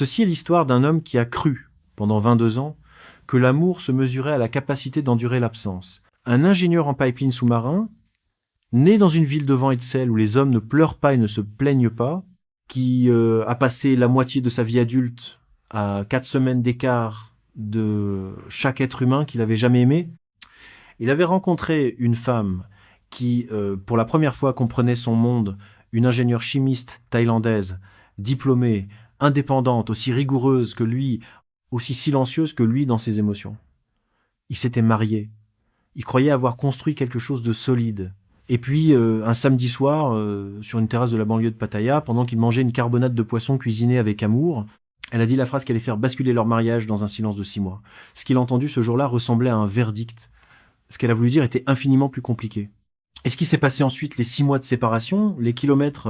Ceci est l'histoire d'un homme qui a cru, pendant 22 ans, que l'amour se mesurait à la capacité d'endurer l'absence. Un ingénieur en pipeline sous-marin, né dans une ville de vent et de sel où les hommes ne pleurent pas et ne se plaignent pas, qui a passé la moitié de sa vie adulte à 4 semaines d'écart de chaque être humain qu'il avait jamais aimé. Il avait rencontré une femme qui, pour la première fois, comprenait son monde, une ingénieure chimiste thaïlandaise, diplômée, indépendante, aussi rigoureuse que lui, aussi silencieuse que lui dans ses émotions. Il s'était marié. Il croyait avoir construit quelque chose de solide. Et puis, un samedi soir, sur une terrasse de la banlieue de Pattaya, pendant qu'il mangeait une carbonade de poisson cuisinée avec amour, elle a dit la phrase qui allait faire basculer leur mariage dans un silence de 6 mois. Ce qu'il a entendu ce jour-là ressemblait à un verdict. Ce qu'elle a voulu dire était infiniment plus compliqué. Et ce qui s'est passé ensuite, les 6 mois de séparation, les kilomètres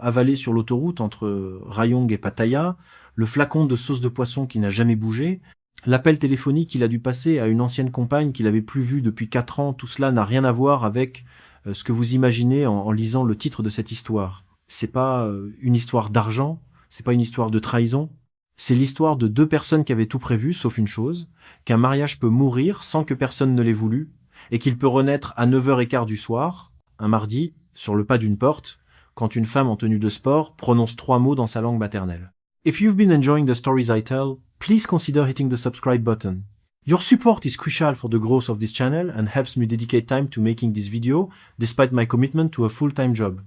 avalés sur l'autoroute entre Rayong et Pattaya, le flacon de sauce de poisson qui n'a jamais bougé, l'appel téléphonique qu'il a dû passer à une ancienne compagne qu'il avait plus vue depuis 4 ans, tout cela n'a rien à voir avec ce que vous imaginez en lisant le titre de cette histoire. C'est pas une histoire d'argent, c'est pas une histoire de trahison, c'est l'histoire de 2 personnes qui avaient tout prévu, sauf une chose, qu'un mariage peut mourir sans que personne ne l'ait voulu, et qu'il peut renaître à 9h15 du soir, un mardi, sur le pas d'une porte, quand une femme en tenue de sport prononce 3 mots dans sa langue maternelle. If you've been enjoying the stories I tell, please consider hitting the subscribe button. Your support is crucial for the growth of this channel and helps me dedicate time to making this video, despite my commitment to a full-time job.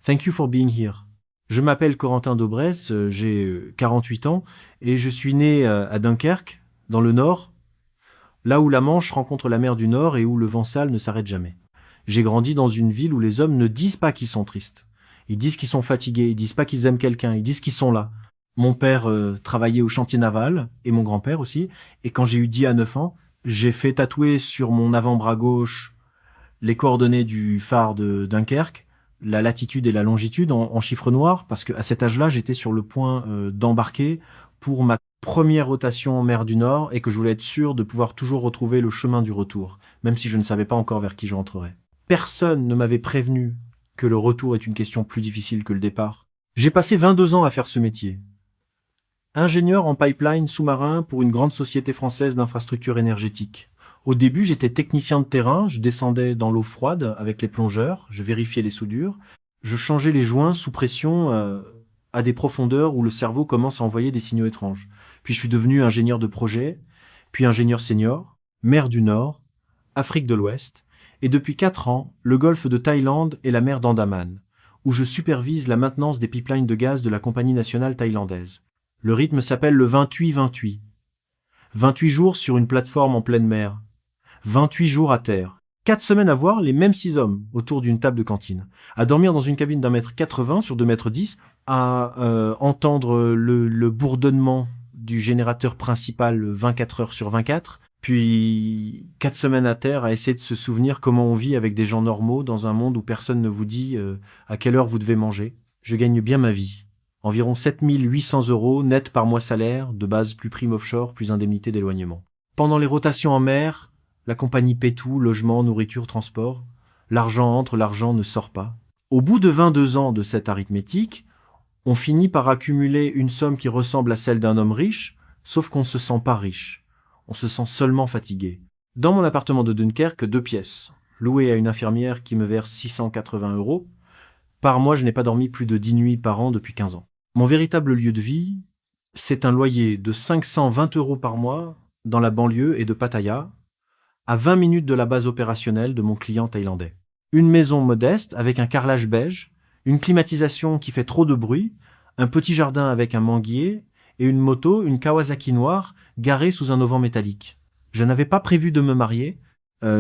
Thank you for being here. Je m'appelle Corentin Daubresse, j'ai 48 ans, et je suis né à Dunkerque, dans le Nord, là où la Manche rencontre la mer du Nord et où le vent sale ne s'arrête jamais. J'ai grandi dans une ville où les hommes ne disent pas qu'ils sont tristes. Ils disent qu'ils sont fatigués, ils disent pas qu'ils aiment quelqu'un, ils disent qu'ils sont là. Mon père travaillait au chantier naval, et mon grand-père aussi, et quand j'ai eu 10 à 9 ans, j'ai fait tatouer sur mon avant-bras gauche les coordonnées du phare de Dunkerque, la latitude et la longitude en chiffres noirs, parce qu'à cet âge-là, j'étais sur le point d'embarquer pour ma première rotation en mer du Nord et que je voulais être sûr de pouvoir toujours retrouver le chemin du retour, même si je ne savais pas encore vers qui je rentrerais. Personne ne m'avait prévenu que le retour est une question plus difficile que le départ. J'ai passé 22 ans à faire ce métier. Ingénieur en pipeline sous-marin pour une grande société française d'infrastructures énergétiques. Au début, j'étais technicien de terrain, je descendais dans l'eau froide avec les plongeurs, je vérifiais les soudures, je changeais les joints sous pression à des profondeurs où le cerveau commence à envoyer des signaux étranges. Puis je suis devenu ingénieur de projet, puis ingénieur senior, mer du Nord, Afrique de l'Ouest, et depuis 4 ans, le golfe de Thaïlande et la mer d'Andaman, où je supervise la maintenance des pipelines de gaz de la compagnie nationale thaïlandaise. Le rythme s'appelle le 28-28. 28 jours sur une plateforme en pleine mer. 28 jours à terre. 4 semaines à voir les mêmes 6 hommes autour d'une table de cantine. À dormir dans une cabine d'1,80 m sur 2,10 m, à entendre le bourdonnement du générateur principal 24 heures sur 24, puis 4 semaines à terre à essayer de se souvenir comment on vit avec des gens normaux dans un monde où personne ne vous dit à quelle heure vous devez manger. Je gagne bien ma vie. Environ 7 800 € net par mois salaire, de base plus prime offshore, plus indemnité d'éloignement. Pendant les rotations en mer, la compagnie paie tout, logement, nourriture, transport. L'argent entre, l'argent ne sort pas. Au bout de 22 ans de cette arithmétique, on finit par accumuler une somme qui ressemble à celle d'un homme riche, sauf qu'on ne se sent pas riche. On se sent seulement fatigué. Dans mon appartement de Dunkerque, 2 pièces, loué à une infirmière qui me verse 680 €. Par mois, je n'ai pas dormi plus de 10 nuits par an depuis 15 ans. Mon véritable lieu de vie, c'est un loyer de 520 € par mois dans la banlieue et de Pattaya, à 20 minutes de la base opérationnelle de mon client thaïlandais. Une maison modeste avec un carrelage beige, une climatisation qui fait trop de bruit, un petit jardin avec un manguier et une moto, une Kawasaki noire, garée sous un auvent métallique. Je n'avais pas prévu de me marier.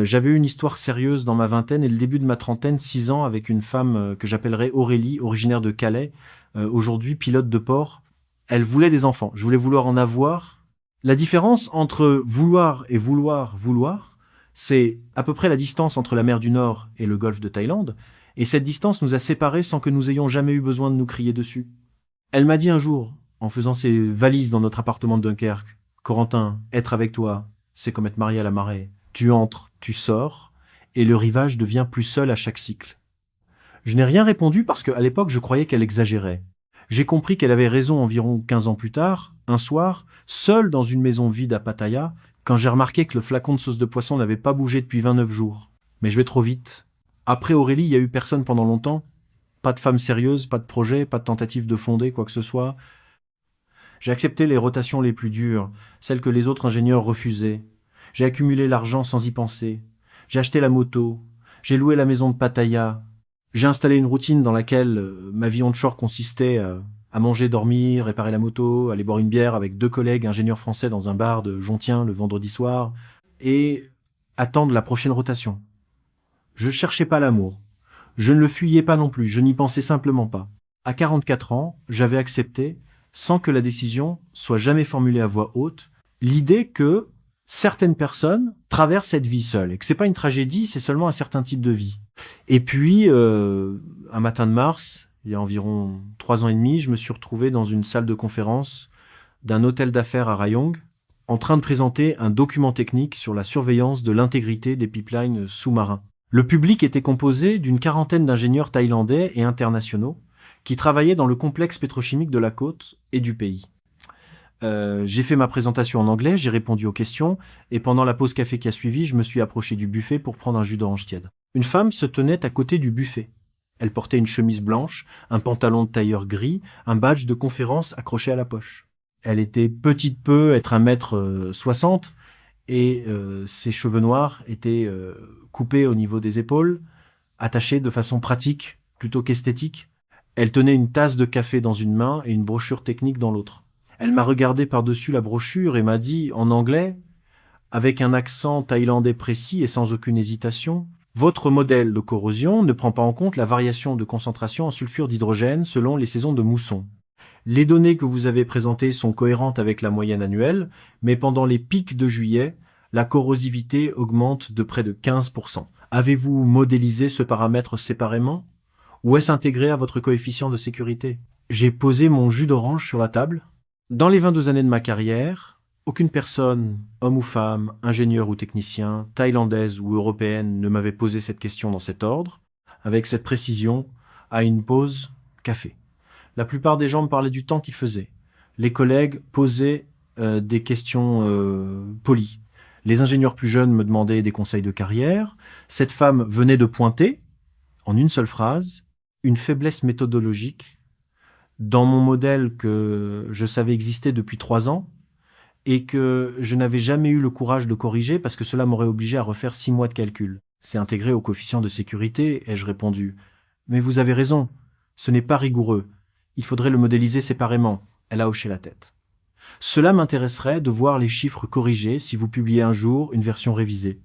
J'avais eu une histoire sérieuse dans ma vingtaine et le début de ma trentaine, 6 ans, avec une femme que j'appellerais Aurélie, originaire de Calais, aujourd'hui pilote de port. Elle voulait des enfants. Je voulais vouloir en avoir. La différence entre vouloir et vouloir, c'est à peu près la distance entre la mer du Nord et le golfe de Thaïlande, et cette distance nous a séparés sans que nous ayons jamais eu besoin de nous crier dessus. Elle m'a dit un jour, en faisant ses valises dans notre appartement de Dunkerque, « Corentin, être avec toi, c'est comme être marié à la marée. Tu entres, tu sors, et le rivage devient plus seul à chaque cycle. » Je n'ai rien répondu parce qu'à l'époque, je croyais qu'elle exagérait. J'ai compris qu'elle avait raison environ 15 ans plus tard, un soir, seul dans une maison vide à Pattaya, quand j'ai remarqué que le flacon de sauce de poisson n'avait pas bougé depuis 29 jours. Mais je vais trop vite. Après Aurélie, il n'y a eu personne pendant longtemps. Pas de femme sérieuse, pas de projet, pas de tentative de fonder quoi que ce soit. J'ai accepté les rotations les plus dures, celles que les autres ingénieurs refusaient. J'ai accumulé l'argent sans y penser. J'ai acheté la moto. J'ai loué la maison de Pattaya. J'ai installé une routine dans laquelle ma vie onshore consistait à manger, dormir, réparer la moto, aller boire une bière avec 2 collègues ingénieurs français dans un bar de Jontien le vendredi soir et attendre la prochaine rotation. Je cherchais pas l'amour. Je ne le fuyais pas non plus, je n'y pensais simplement pas. À 44 ans, j'avais accepté, sans que la décision soit jamais formulée à voix haute, l'idée que certaines personnes traversent cette vie seule et que c'est pas une tragédie, c'est seulement un certain type de vie. Et puis, un matin de mars, il y a environ 3 ans et demi, je me suis retrouvé dans une salle de conférence d'un hôtel d'affaires à Rayong, en train de présenter un document technique sur la surveillance de l'intégrité des pipelines sous-marins. Le public était composé d'une quarantaine d'ingénieurs thaïlandais et internationaux qui travaillaient dans le complexe pétrochimique de la côte et du pays. J'ai fait ma présentation en anglais, j'ai répondu aux questions, et pendant la pause café qui a suivi, je me suis approché du buffet pour prendre un jus d'orange tiède. Une femme se tenait à côté du buffet. Elle portait une chemise blanche, un pantalon de tailleur gris, un badge de conférence accroché à la poche. Elle était petite peu, être 1m60, et ses cheveux noirs étaient coupés au niveau des épaules, attachés de façon pratique plutôt qu'esthétique. Elle tenait une tasse de café dans une main et une brochure technique dans l'autre. Elle m'a regardé par-dessus la brochure et m'a dit, en anglais, avec un accent thaïlandais précis et sans aucune hésitation, « Votre modèle de corrosion ne prend pas en compte la variation de concentration en sulfure d'hydrogène selon les saisons de mousson. Les données que vous avez présentées sont cohérentes avec la moyenne annuelle, mais pendant les pics de juillet, la corrosivité augmente de près de 15%. Avez-vous modélisé ce paramètre séparément? Ou est-ce intégré à votre coefficient de sécurité ?» J'ai posé mon jus d'orange sur la table. Dans les 22 années de ma carrière, aucune personne, homme ou femme, ingénieur ou technicien, thaïlandaise ou européenne ne m'avait posé cette question dans cet ordre, avec cette précision, à une pause café. La plupart des gens me parlaient du temps qu'ils faisaient. Les collègues posaient des questions polies. Les ingénieurs plus jeunes me demandaient des conseils de carrière. Cette femme venait de pointer, en une seule phrase, une faiblesse méthodologique dans mon modèle que je savais exister depuis 3 ans et que je n'avais jamais eu le courage de corriger parce que cela m'aurait obligé à refaire 6 mois de calcul. C'est intégré au coefficient de sécurité, ai-je répondu. Mais vous avez raison, ce n'est pas rigoureux. Il faudrait le modéliser séparément. Elle a hoché la tête. Cela m'intéresserait de voir les chiffres corrigés si vous publiez un jour une version révisée.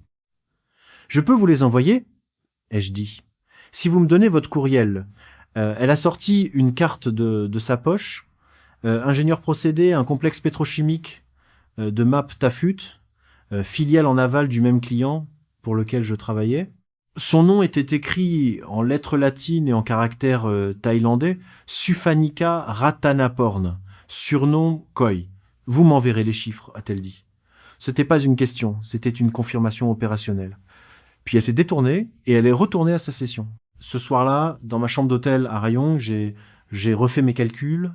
Je peux vous les envoyer, ai-je dit. Si vous me donnez votre courriel. Elle a sorti une carte de sa poche. Ingénieur procédé, un complexe pétrochimique de MAP Tafut, filiale en aval du même client pour lequel je travaillais. Son nom était écrit en lettres latines et en caractères thaïlandais, Suphanika Ratanaporn, surnom Koi. Vous m'enverrez les chiffres, a-t-elle dit. C'était pas une question, c'était une confirmation opérationnelle. Puis elle s'est détournée et elle est retournée à sa session. Ce soir-là, dans ma chambre d'hôtel à Rayong, j'ai refait mes calculs.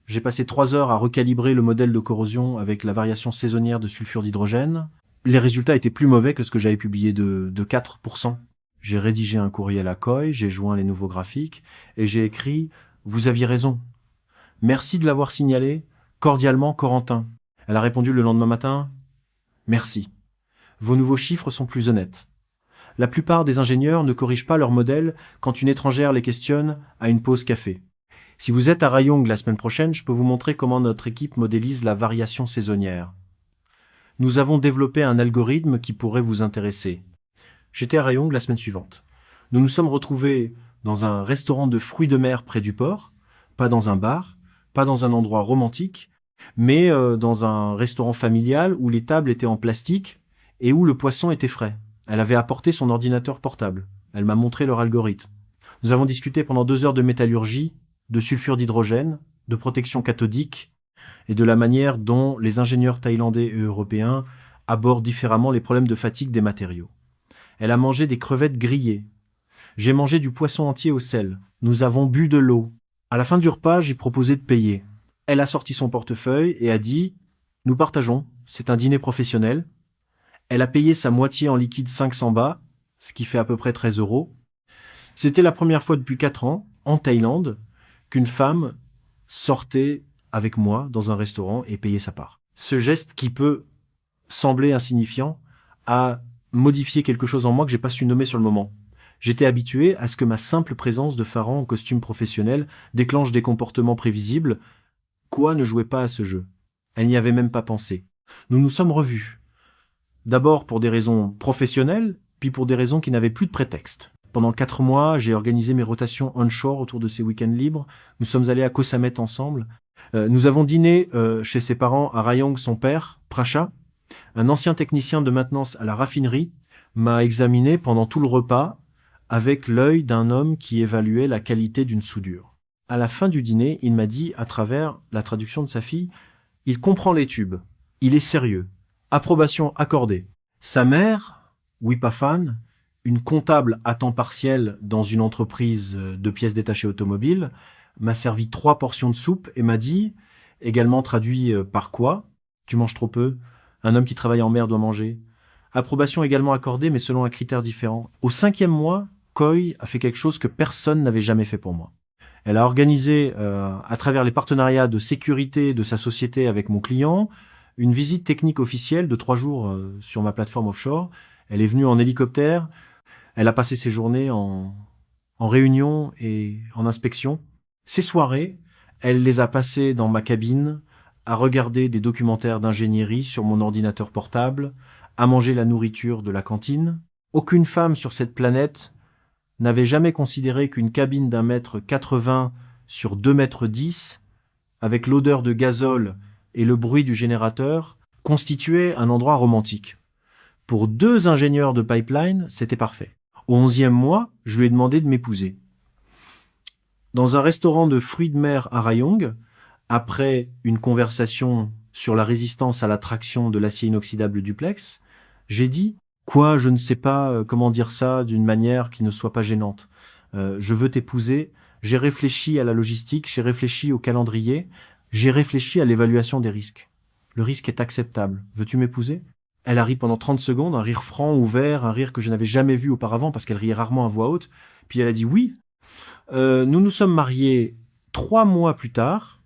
J'ai passé 3 heures à recalibrer le modèle de corrosion avec la variation saisonnière de sulfure d'hydrogène. Les résultats étaient plus mauvais que ce que j'avais publié de 4%. J'ai rédigé un courriel à Koi, j'ai joint les nouveaux graphiques et j'ai écrit « Vous aviez raison. Merci de l'avoir signalé. Cordialement, Corentin. » Elle a répondu le lendemain matin « Merci. Vos nouveaux chiffres sont plus honnêtes. » La plupart des ingénieurs ne corrigent pas leur modèle quand une étrangère les questionne à une pause café. Si vous êtes à Rayong la semaine prochaine, je peux vous montrer comment notre équipe modélise la variation saisonnière. Nous avons développé un algorithme qui pourrait vous intéresser. J'étais à Rayong la semaine suivante. Nous nous sommes retrouvés dans un restaurant de fruits de mer près du port, pas dans un bar, pas dans un endroit romantique, mais dans un restaurant familial où les tables étaient en plastique et où le poisson était frais. Elle avait apporté son ordinateur portable. Elle m'a montré leur algorithme. Nous avons discuté pendant 2 heures de métallurgie, de sulfure d'hydrogène, de protection cathodique et de la manière dont les ingénieurs thaïlandais et européens abordent différemment les problèmes de fatigue des matériaux. Elle a mangé des crevettes grillées. J'ai mangé du poisson entier au sel. Nous avons bu de l'eau. À la fin du repas, j'ai proposé de payer. Elle a sorti son portefeuille et a dit « Nous partageons, c'est un dîner professionnel ». Elle a payé sa moitié en liquide 500 bahts, ce qui fait à peu près 13 euros. C'était la première fois depuis 4 ans, en Thaïlande, qu'une femme sortait avec moi dans un restaurant et payait sa part. Ce geste qui peut sembler insignifiant a modifié quelque chose en moi que j'ai pas su nommer sur le moment. J'étais habitué à ce que ma simple présence de Pharaon en costume professionnel déclenche des comportements prévisibles. Quoi ne jouait pas à ce jeu? Elle n'y avait même pas pensé. Nous nous sommes revus. D'abord pour des raisons professionnelles, puis pour des raisons qui n'avaient plus de prétexte. Pendant 4 mois, j'ai organisé mes rotations onshore autour de ces week-ends libres. Nous sommes allés à Koh Samet ensemble. Nous avons dîné chez ses parents à Rayong, son père, Prasha. Un ancien technicien de maintenance à la raffinerie m'a examiné pendant tout le repas avec l'œil d'un homme qui évaluait la qualité d'une soudure. À la fin du dîner, il m'a dit, à travers la traduction de sa fille, « Il comprend les tubes. Il est sérieux. Approbation accordée. » Sa mère, Wipafan, une comptable à temps partiel dans une entreprise de pièces détachées automobiles, m'a servi 3 portions de soupe et m'a dit, également traduit par quoi, « Tu manges trop peu. Un homme qui travaille en mer doit manger. » Approbation également accordée, mais selon un critère différent. Au 5e mois, Koi a fait quelque chose que personne n'avait jamais fait pour moi. Elle a organisé, à travers les partenariats de sécurité de sa société avec mon client, une visite technique officielle de 3 jours sur ma plateforme offshore. Elle est venue en hélicoptère. Elle a passé ses journées en réunion et en inspection. Ces soirées, elle les a passées dans ma cabine, à regarder des documentaires d'ingénierie sur mon ordinateur portable, à manger la nourriture de la cantine. Aucune femme sur cette planète n'avait jamais considéré qu'une cabine d'1,80 m sur 2,10 m, avec l'odeur de gazole et le bruit du générateur, constituait un endroit romantique. Pour 2 ingénieurs de pipeline, c'était parfait. Au 11e mois, je lui ai demandé de m'épouser. Dans un restaurant de fruits de mer à Rayong, après une conversation sur la résistance à la traction de l'acier inoxydable duplex, j'ai dit « Quoi, je ne sais pas comment dire ça d'une manière qui ne soit pas gênante. Je veux t'épouser. » J'ai réfléchi à la logistique, j'ai réfléchi au calendrier, j'ai réfléchi à l'évaluation des risques. Le risque est acceptable. Veux-tu m'épouser? Elle a ri pendant 30 secondes, un rire franc, ouvert, un rire que je n'avais jamais vu auparavant parce qu'elle riait rarement à voix haute. Puis elle a dit oui. Nous nous sommes mariés 3 mois plus tard.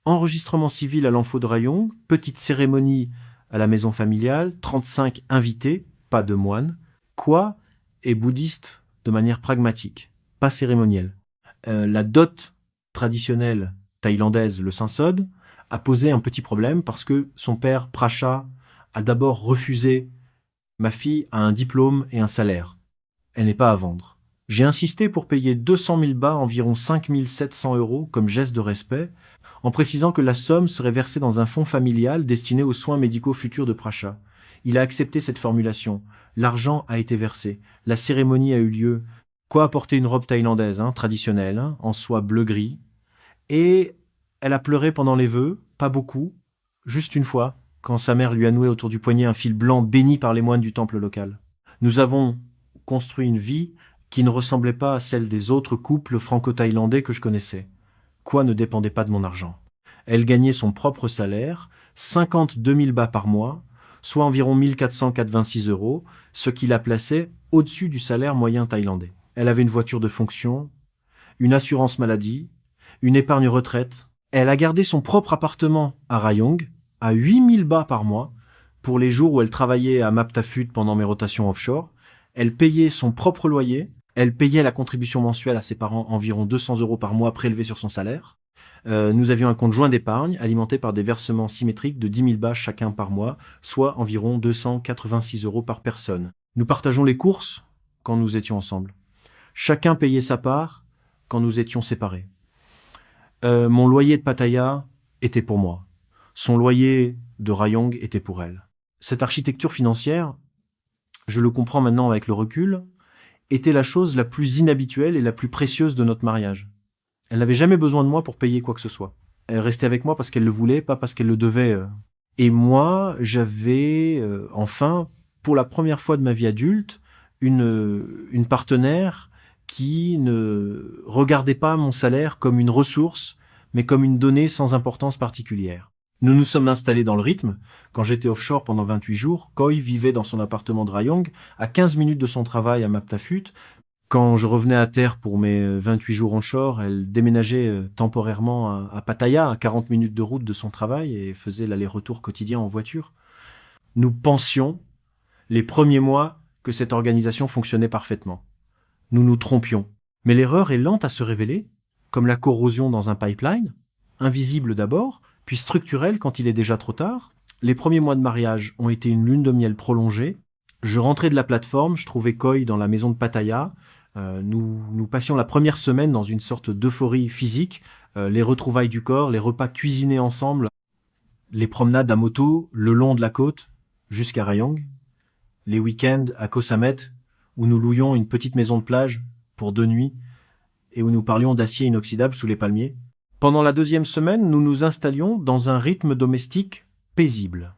Enregistrement civil à l'Enfo de Rayong, petite cérémonie à la maison familiale, 35 invités, pas de moines. Quoi est bouddhiste de manière pragmatique, pas cérémonielle. La dot traditionnelle thaïlandaise, le sinsod, a posé un petit problème parce que son père, Prasha, a d'abord refusé. Ma fille a un diplôme et un salaire. Elle n'est pas à vendre. J'ai insisté pour payer 200 000 bahts, environ 5 700 euros, comme geste de respect, en précisant que la somme serait versée dans un fonds familial destiné aux soins médicaux futurs de Prasha. Il a accepté cette formulation. L'argent a été versé. La cérémonie a eu lieu. Quoi a porté une robe thaïlandaise, traditionnelle, en soie bleu-gris. Et elle a pleuré pendant les vœux, pas beaucoup, juste une fois, quand sa mère lui a noué autour du poignet un fil blanc béni par les moines du temple local. Nous avons construit une vie qui ne ressemblait pas à celle des autres couples franco-thaïlandais que je connaissais. Quoi ne dépendait pas de mon argent. Elle gagnait son propre salaire, 52 000 bahts par mois, soit environ 1426 euros, ce qui la plaçait au-dessus du salaire moyen thaïlandais. Elle avait une voiture de fonction, une assurance maladie, une épargne retraite. Elle a gardé son propre appartement à Rayong, à 8 000 bahts par mois, pour les jours où elle travaillait à Maptafut pendant mes rotations offshore. Elle payait son propre loyer, elle payait la contribution mensuelle à ses parents, environ 200 euros par mois prélevés sur son salaire. Nous avions un compte joint d'épargne alimenté par des versements symétriques de 10 000 bahts chacun par mois, soit environ 286 euros par personne. Nous partageons les courses quand nous étions ensemble. Chacun payait sa part quand nous étions séparés. Mon loyer de Pattaya était pour moi. Son loyer de Rayong était pour elle. Cette architecture financière, je le comprends maintenant avec le recul, était la chose la plus inhabituelle et la plus précieuse de notre mariage. Elle n'avait jamais besoin de moi pour payer quoi que ce soit. Elle restait avec moi parce qu'elle le voulait, pas parce qu'elle le devait. Et moi, j'avais enfin, pour la première fois de ma vie adulte, une partenaire qui ne regardait pas mon salaire comme une ressource, mais comme une donnée sans importance particulière. Nous nous sommes installés dans le rythme. Quand j'étais offshore pendant 28 jours, Koi vivait dans son appartement de Rayong, à 15 minutes de son travail à Maptafut. Quand je revenais à terre pour mes 28 jours onshore, elle déménageait temporairement à Pattaya, à 40 minutes de route de son travail, et faisait l'aller-retour quotidien en voiture. Nous pensions, les premiers mois, que cette organisation fonctionnait parfaitement. Nous nous trompions. Mais l'erreur est lente à se révéler, comme la corrosion dans un pipeline, invisible d'abord, puis structurelle quand il est déjà trop tard. Les premiers mois de mariage ont été une lune de miel prolongée. Je rentrais de la plateforme, je trouvais Koi dans la maison de Pattaya. Nous passions la première semaine dans une sorte d'euphorie physique, les retrouvailles du corps, les repas cuisinés ensemble, les promenades à moto le long de la côte jusqu'à Rayong, les week-ends à Koh Samet où nous louions une petite maison de plage pour 2 nuits et où nous parlions d'acier inoxydable sous les palmiers. Pendant la deuxième semaine, nous nous installions dans un rythme domestique paisible.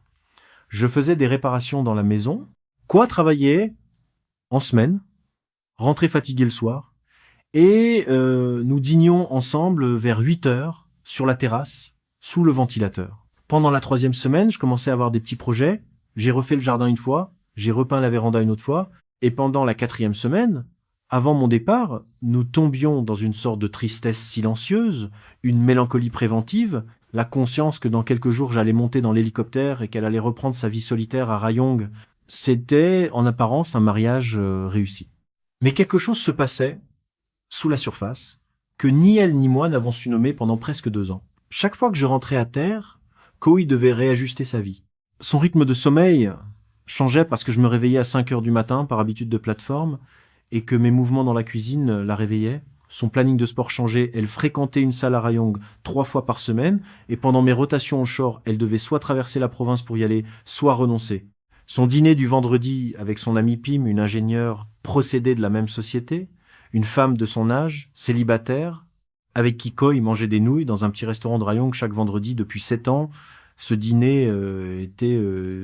Je faisais des réparations dans la maison, Quoi travaillait en semaine, rentrer fatigué le soir, et nous dînions ensemble vers 8 heures sur la terrasse, sous le ventilateur. Pendant la 3e semaine, je commençais à avoir des petits projets. J'ai refait le jardin une fois, j'ai repeint la véranda une autre fois, et pendant la 4e semaine, avant mon départ, nous tombions dans une sorte de tristesse silencieuse, une mélancolie préventive, la conscience que dans quelques jours j'allais monter dans l'hélicoptère et qu'elle allait reprendre sa vie solitaire à Rayong. C'était en apparence un mariage réussi. Mais quelque chose se passait sous la surface que ni elle ni moi n'avons su nommer pendant presque 2 ans. Chaque fois que je rentrais à terre, Koi devait réajuster sa vie. Son rythme de sommeil changeait parce que je me réveillais à 5 heures du matin par habitude de plateforme et que mes mouvements dans la cuisine la réveillaient. Son planning de sport changeait, elle fréquentait une salle à Rayong 3 fois par semaine et pendant mes rotations onshore, elle devait soit traverser la province pour y aller, soit renoncer. Son dîner du vendredi avec son ami Pim, une ingénieure procédée de la même société, une femme de son âge, célibataire, avec qui Koi mangeait des nouilles dans un petit restaurant de Rayong chaque vendredi depuis 7 ans. Ce dîner était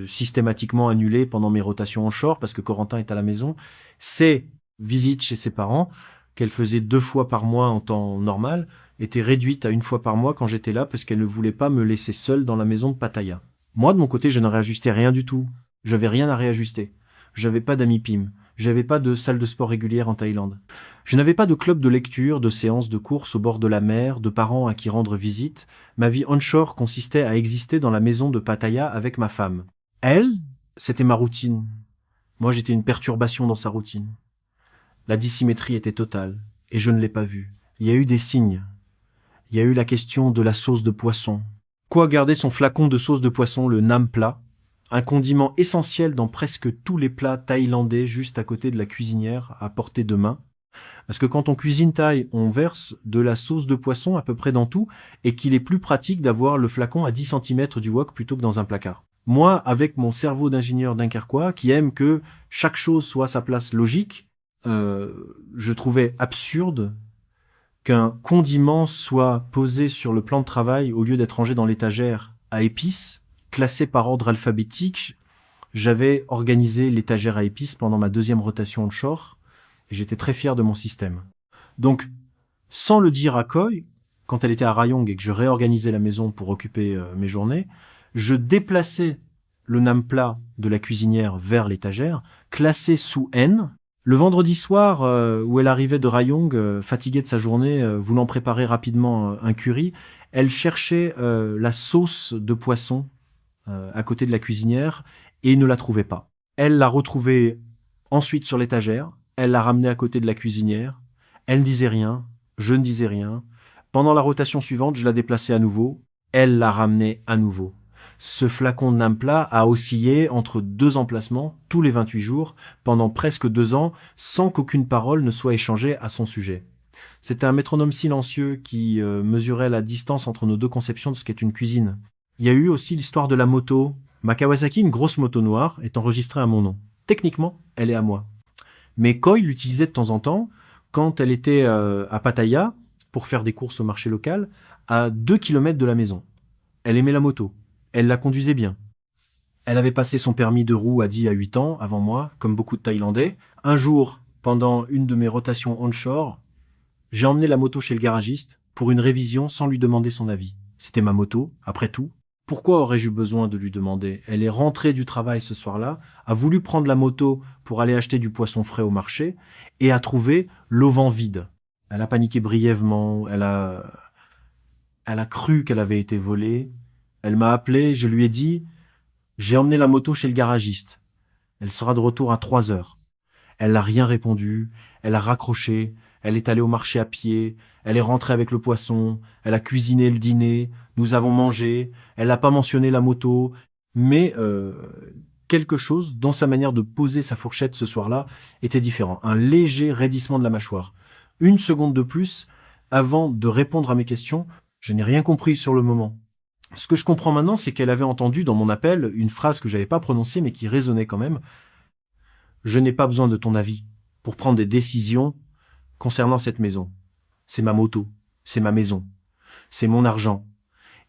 systématiquement annulé pendant mes rotations onshore parce que Corentin est à la maison. Ses visites chez ses parents, qu'elle faisait 2 fois par mois en temps normal, étaient réduites à 1 fois par mois quand j'étais là parce qu'elle ne voulait pas me laisser seule dans la maison de Pattaya. Moi, de mon côté, je ne réajustais rien du tout. J'avais rien à réajuster. J'avais pas d'amis PIM. J'avais pas de salle de sport régulière en Thaïlande. Je n'avais pas de club de lecture, de séances de course au bord de la mer, de parents à qui rendre visite. Ma vie onshore consistait à exister dans la maison de Pattaya avec ma femme. Elle, c'était ma routine. Moi, j'étais une perturbation dans sa routine. La dissymétrie était totale, et je ne l'ai pas vue. Il y a eu des signes. Il y a eu la question de la sauce de poisson. Quoi garder son flacon de sauce de poisson, le Nam Pla, un condiment essentiel dans presque tous les plats thaïlandais juste à côté de la cuisinière à portée de main. Parce que quand on cuisine thaï, on verse de la sauce de poisson à peu près dans tout et qu'il est plus pratique d'avoir le flacon à 10 cm du wok plutôt que dans un placard. Moi, avec mon cerveau d'ingénieur dunkerquois qui aime que chaque chose soit à sa place logique, je trouvais absurde qu'un condiment soit posé sur le plan de travail au lieu d'être rangé dans l'étagère à épices, classé par ordre alphabétique. J'avais organisé l'étagère à épices pendant ma 2e rotation onshore et j'étais très fier de mon système. Donc, sans le dire à Koi, quand elle était à Rayong et que je réorganisais la maison pour occuper mes journées, je déplaçais le Nam Pla de la cuisinière vers l'étagère, classé sous N. Le vendredi soir, où elle arrivait de Rayong, fatiguée de sa journée, voulant préparer rapidement un curry, elle cherchait la sauce de poisson à côté de la cuisinière et ne la trouvait pas. Elle l'a retrouvée ensuite sur l'étagère, elle l'a ramenée à côté de la cuisinière, elle ne disait rien, je ne disais rien. Pendant la rotation suivante, je la déplaçais à nouveau, elle l'a ramenée à nouveau. Ce flacon de Nam Pla a oscillé entre 2 emplacements tous les 28 jours pendant presque 2 ans sans qu'aucune parole ne soit échangée à son sujet. C'était un métronome silencieux qui mesurait la distance entre nos 2 conceptions de ce qu'est une cuisine. Il y a eu aussi l'histoire de la moto. Ma Kawasaki, une grosse moto noire, est enregistrée à mon nom. Techniquement, elle est à moi. Mais Koi l'utilisait de temps en temps quand elle était à Pattaya pour faire des courses au marché local à 2 km de la maison. Elle aimait la moto. Elle la conduisait bien. Elle avait passé son permis de roue à 10 à 8 ans avant moi, comme beaucoup de Thaïlandais. Un jour, pendant une de mes rotations onshore, j'ai emmené la moto chez le garagiste pour une révision sans lui demander son avis. C'était ma moto, après tout. Pourquoi aurais-je eu besoin de lui demander? Elle est rentrée du travail ce soir-là, a voulu prendre la moto pour aller acheter du poisson frais au marché et a trouvé l'auvent vide. Elle a paniqué brièvement, elle a cru qu'elle avait été volée. Elle m'a appelé, je lui ai dit « J'ai emmené la moto chez le garagiste. Elle sera de retour à 3 heures. » Elle n'a rien répondu, elle a raccroché, elle est allée au marché à pied, elle est rentrée avec le poisson, elle a cuisiné le dîner, nous avons mangé, elle n'a pas mentionné la moto, mais quelque chose dans sa manière de poser sa fourchette ce soir-là était différent. Un léger raidissement de la mâchoire. Une seconde de plus, avant de répondre à mes questions, je n'ai rien compris sur le moment. Ce que je comprends maintenant, c'est qu'elle avait entendu dans mon appel une phrase que j'avais pas prononcée mais qui résonnait quand même. Je n'ai pas besoin de ton avis pour prendre des décisions concernant cette maison. C'est ma moto, c'est ma maison, c'est mon argent.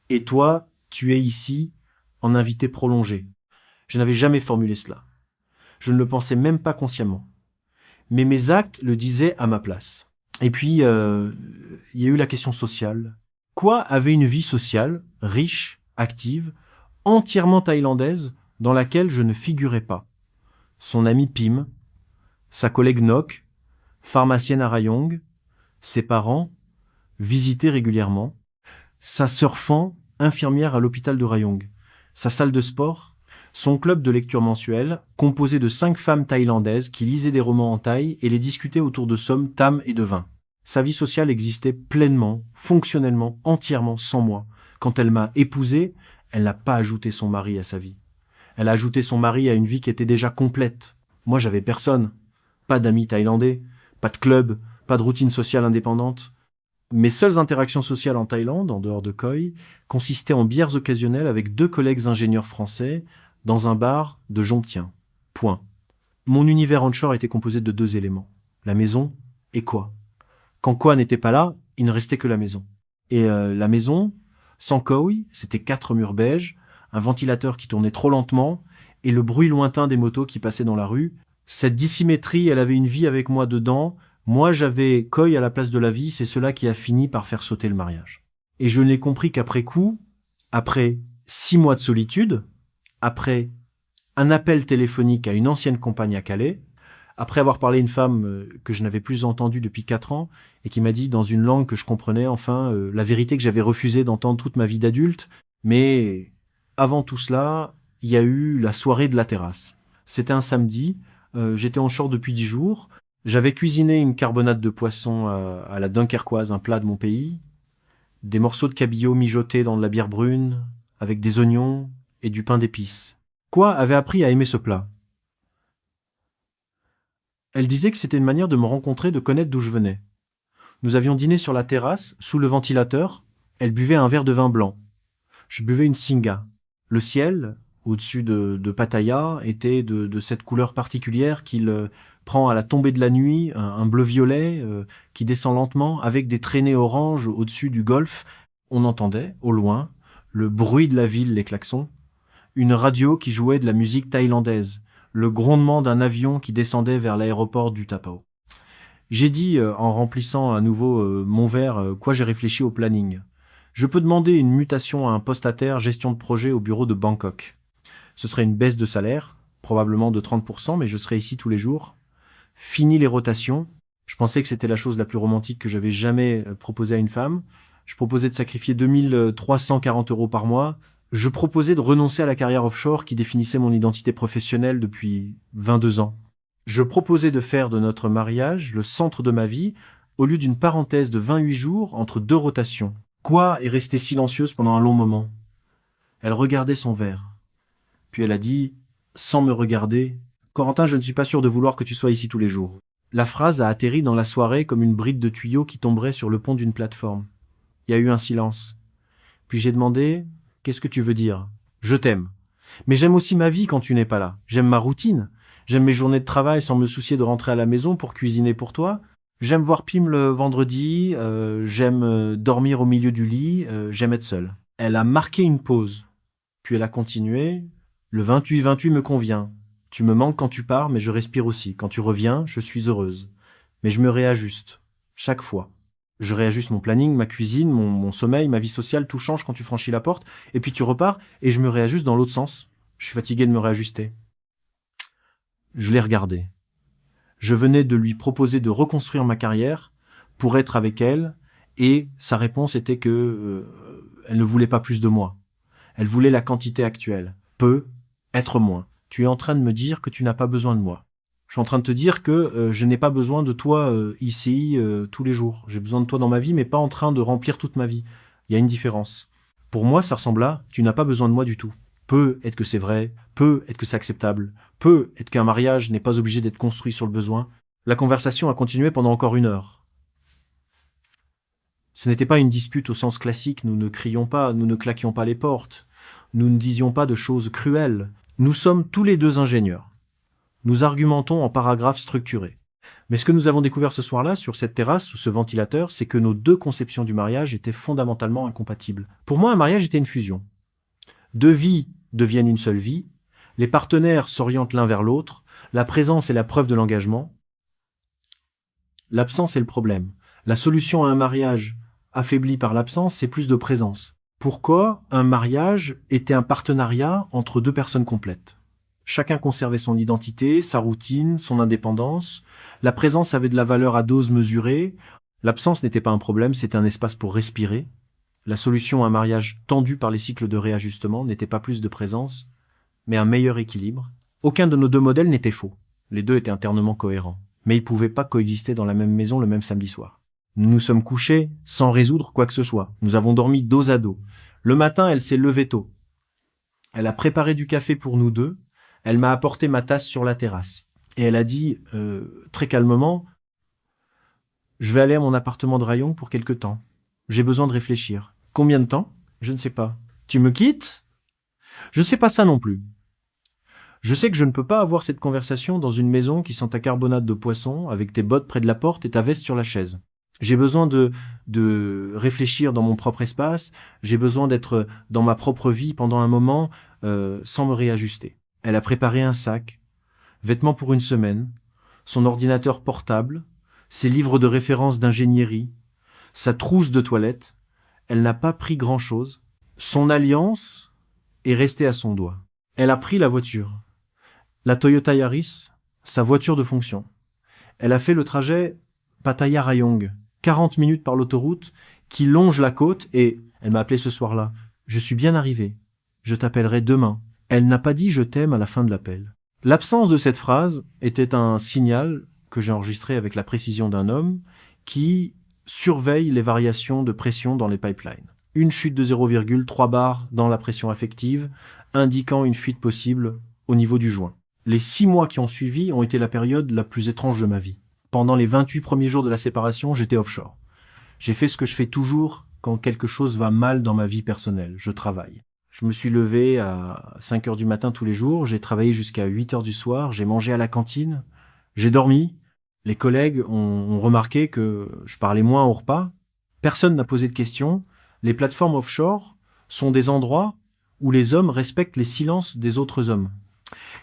Et toi, tu es ici en invité prolongé. Je n'avais jamais formulé cela. Je ne le pensais même pas consciemment. Mais mes actes le disaient à ma place. Et puis, il y a eu la question sociale. Quoi avait une vie sociale, riche, active, entièrement thaïlandaise, dans laquelle je ne figurais pas? Son ami Pim, sa collègue Nok, pharmacienne à Rayong, ses parents, visités régulièrement, sa sœur Fan, infirmière à l'hôpital de Rayong, sa salle de sport, son club de lecture mensuel, composé de 5 femmes thaïlandaises qui lisaient des romans en thaï et les discutaient autour de sommes, tam et de vin. Sa vie sociale existait pleinement, fonctionnellement, entièrement, sans moi. Quand elle m'a épousé, elle n'a pas ajouté son mari à sa vie. Elle a ajouté son mari à une vie qui était déjà complète. Moi, j'avais personne. Pas d'amis thaïlandais, pas de club, pas de routine sociale indépendante. Mes seules interactions sociales en Thaïlande, en dehors de Khoi, consistaient en bières occasionnelles avec 2 collègues ingénieurs français dans un bar de Jomtien. Point. Mon univers onshore était composé de 2 éléments. La maison et Kwa. Quand Kwa n'était pas là, il ne restait que la maison. Et la maison, sans Khoi, c'était 4 murs beiges, un ventilateur qui tournait trop lentement et le bruit lointain des motos qui passaient dans la rue. Cette dissymétrie, elle avait une vie avec moi dedans. Moi, j'avais Khoi à la place de la vie, c'est cela qui a fini par faire sauter le mariage. Et je n'ai compris qu'après coup, après 6 mois de solitude, après un appel téléphonique à une ancienne compagne à Calais, après avoir parlé à une femme que je n'avais plus entendue depuis 4 ans et qui m'a dit dans une langue que je comprenais enfin la vérité que j'avais refusé d'entendre toute ma vie d'adulte. Mais avant tout cela, il y a eu la soirée de la terrasse. C'était un samedi, j'étais en short depuis 10 jours, j'avais cuisiné une carbonate de poisson à la dunkerquoise, un plat de mon pays, des morceaux de cabillaud mijotés dans de la bière brune, avec des oignons et du pain d'épices. Quoi avait appris à aimer ce plat? Elle disait que c'était une manière de me rencontrer, de connaître d'où je venais. Nous avions dîné sur la terrasse, sous le ventilateur. Elle buvait un verre de vin blanc. Je buvais une singa. Le ciel, au-dessus de Pattaya, était de cette couleur particulière qu'il prend à la tombée de la nuit, un bleu-violet qui descend lentement, avec des traînées oranges au-dessus du golfe. On entendait, au loin, le bruit de la ville, les klaxons, une radio qui jouait de la musique thaïlandaise, le grondement d'un avion qui descendait vers l'aéroport du Tapao. J'ai dit, en remplissant à nouveau mon verre, quoi j'ai réfléchi au planning. Je peux demander une mutation à un poste à terre gestion de projet au bureau de Bangkok. Ce serait une baisse de salaire, probablement de 30%, mais je serais ici tous les jours. Fini les rotations. Je pensais que c'était la chose la plus romantique que j'avais jamais proposée à une femme. Je proposais de sacrifier 2340 € par mois. Je proposais de renoncer à la carrière offshore qui définissait mon identité professionnelle depuis 22 ans. Je proposais de faire de notre mariage le centre de ma vie au lieu d'une parenthèse de 28 jours entre 2 rotations. Quoi est restée silencieuse pendant un long moment. Elle regardait son verre. Puis elle a dit, sans me regarder, « Corentin, je ne suis pas sûr de vouloir que tu sois ici tous les jours. » La phrase a atterri dans la soirée comme une bride de tuyau qui tomberait sur le pont d'une plateforme. Il y a eu un silence. Puis j'ai demandé, « Qu'est-ce que tu veux dire ? Je t'aime. Mais j'aime aussi ma vie quand tu n'es pas là. J'aime ma routine. J'aime mes journées de travail sans me soucier de rentrer à la maison pour cuisiner pour toi. J'aime voir Pim le vendredi. J'aime dormir au milieu du lit. J'aime être seule. » Elle a marqué une pause. Puis elle a continué. « Le 28-28 me convient. Tu me manques quand tu pars, mais je respire aussi. Quand tu reviens, je suis heureuse. Mais je me réajuste. Chaque fois. Je réajuste mon planning, ma cuisine, mon sommeil, ma vie sociale, tout change quand tu franchis la porte, et puis tu repars, et je me réajuste dans l'autre sens. Je suis fatigué de me réajuster. Je l'ai regardé. Je venais de lui proposer de reconstruire ma carrière pour être avec elle, et sa réponse était que elle ne voulait pas plus de moi. Elle voulait la quantité actuelle. Peu, être moins. Tu es en train de me dire que tu n'as pas besoin de moi. Je suis en train de te dire que je n'ai pas besoin de toi ici tous les jours. J'ai besoin de toi dans ma vie, mais pas en train de remplir toute ma vie. Il y a une différence. Pour moi, ça ressemble à « tu n'as pas besoin de moi du tout ». Peut être que c'est vrai, peut être que c'est acceptable, peut être qu'un mariage n'est pas obligé d'être construit sur le besoin. La conversation a continué pendant encore 1 heure. Ce n'était pas une dispute au sens classique, nous ne crions pas, nous ne claquions pas les portes, nous ne disions pas de choses cruelles. Nous sommes tous les deux ingénieurs. Nous argumentons en paragraphes structurés. Mais ce que nous avons découvert ce soir-là, sur cette terrasse, sous ce ventilateur, c'est que nos 2 conceptions du mariage étaient fondamentalement incompatibles. Pour moi, un mariage était une fusion. 2 vies deviennent une seule vie, les partenaires s'orientent l'un vers l'autre, la présence est la preuve de l'engagement, l'absence est le problème. La solution à un mariage affaibli par l'absence, c'est plus de présence. Pourquoi un mariage était un partenariat entre 2 personnes complètes? Chacun conservait son identité, sa routine, son indépendance. La présence avait de la valeur à dose mesurée. L'absence n'était pas un problème, c'était un espace pour respirer. La solution à un mariage tendu par les cycles de réajustement n'était pas plus de présence, mais un meilleur équilibre. Aucun de nos 2 modèles n'était faux. Les 2 étaient internement cohérents. Mais ils pouvaient pas coexister dans la même maison le même samedi soir. Nous nous sommes couchés sans résoudre quoi que ce soit. Nous avons dormi dos à dos. Le matin, elle s'est levée tôt. Elle a préparé du café pour nous 2. Elle m'a apporté ma tasse sur la terrasse. Et elle a dit, très calmement, « Je vais aller à mon appartement de Rayong pour quelque temps. J'ai besoin de réfléchir. » Combien de temps? Je ne sais pas. Tu me quittes? Je ne sais pas ça non plus. Je sais que je ne peux pas avoir cette conversation dans une maison qui sent ta carbonate de poisson, avec tes bottes près de la porte et ta veste sur la chaise. J'ai besoin de réfléchir dans mon propre espace, j'ai besoin d'être dans ma propre vie pendant un moment sans me réajuster. Elle a préparé un sac, vêtements pour 1 semaine, son ordinateur portable, ses livres de référence d'ingénierie, sa trousse de toilette. Elle n'a pas pris grand-chose. Son alliance est restée à son doigt. Elle a pris la voiture. La Toyota Yaris, sa voiture de fonction. Elle a fait le trajet Pattaya-Rayong, 40 minutes par l'autoroute qui longe la côte et elle m'a appelé ce soir-là. Je suis bien arrivé. Je t'appellerai demain. Elle n'a pas dit « je t'aime » à la fin de l'appel. L'absence de cette phrase était un signal que j'ai enregistré avec la précision d'un homme qui surveille les variations de pression dans les pipelines. Une chute de 0,3 bar dans la pression affective, indiquant une fuite possible au niveau du joint. Les 6 mois qui ont suivi ont été la période la plus étrange de ma vie. Pendant les 28 premiers jours de la séparation, j'étais offshore. J'ai fait ce que je fais toujours quand quelque chose va mal dans ma vie personnelle. Je travaille. Je me suis levé à 5 heures du matin tous les jours, j'ai travaillé jusqu'à 8 heures du soir, j'ai mangé à la cantine, j'ai dormi. Les collègues ont remarqué que je parlais moins au repas. Personne n'a posé de questions. Les plateformes offshore sont des endroits où les hommes respectent les silences des autres hommes.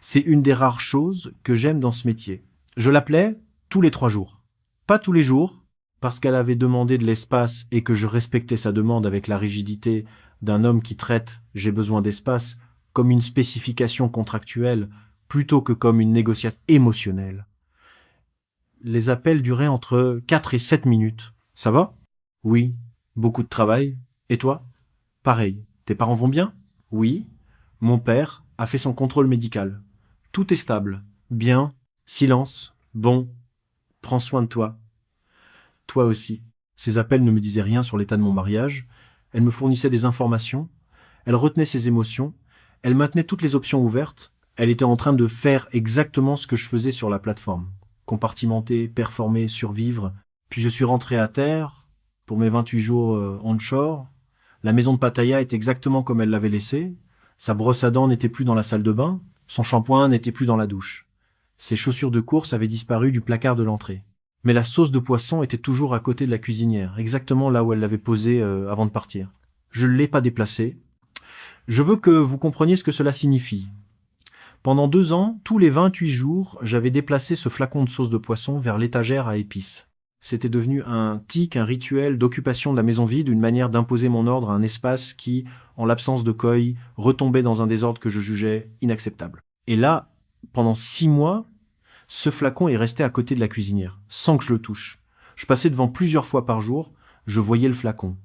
C'est une des rares choses que j'aime dans ce métier. Je l'appelais tous les 3 jours. Pas tous les jours, parce qu'elle avait demandé de l'espace et que je respectais sa demande avec la rigidité d'un homme qui traite « j'ai besoin d'espace » comme une spécification contractuelle plutôt que comme une négociation émotionnelle. Les appels duraient entre 4 et 7 minutes. Ça va? Oui. Beaucoup de travail. Et toi? Pareil. Tes parents vont bien? Oui. Mon père a fait son contrôle médical. Tout est stable. Bien. Silence. Bon. Prends soin de toi. Toi aussi. Ces appels ne me disaient rien sur l'état de mon mariage. Elle me fournissait des informations. Elle retenait ses émotions. Elle maintenait toutes les options ouvertes. Elle était en train de faire exactement ce que je faisais sur la plateforme. Compartimenter, performer, survivre. Puis je suis rentré à terre pour mes 28 jours onshore. La maison de Pattaya est exactement comme elle l'avait laissée. Sa brosse à dents n'était plus dans la salle de bain. Son shampoing n'était plus dans la douche. Ses chaussures de course avaient disparu du placard de l'entrée. Mais la sauce de poisson était toujours à côté de la cuisinière, exactement là où elle l'avait posée avant de partir. Je ne l'ai pas déplacée. Je veux que vous compreniez ce que cela signifie. Pendant 2 ans, tous les 28 jours, j'avais déplacé ce flacon de sauce de poisson vers l'étagère à épices. C'était devenu un tic, un rituel d'occupation de la maison vide, une manière d'imposer mon ordre à un espace qui, en l'absence de Koi, retombait dans un désordre que je jugeais inacceptable. Et là, pendant 6 mois, ce flacon est resté à côté de la cuisinière, sans que je le touche. Je passais devant plusieurs fois par jour, je voyais le flacon.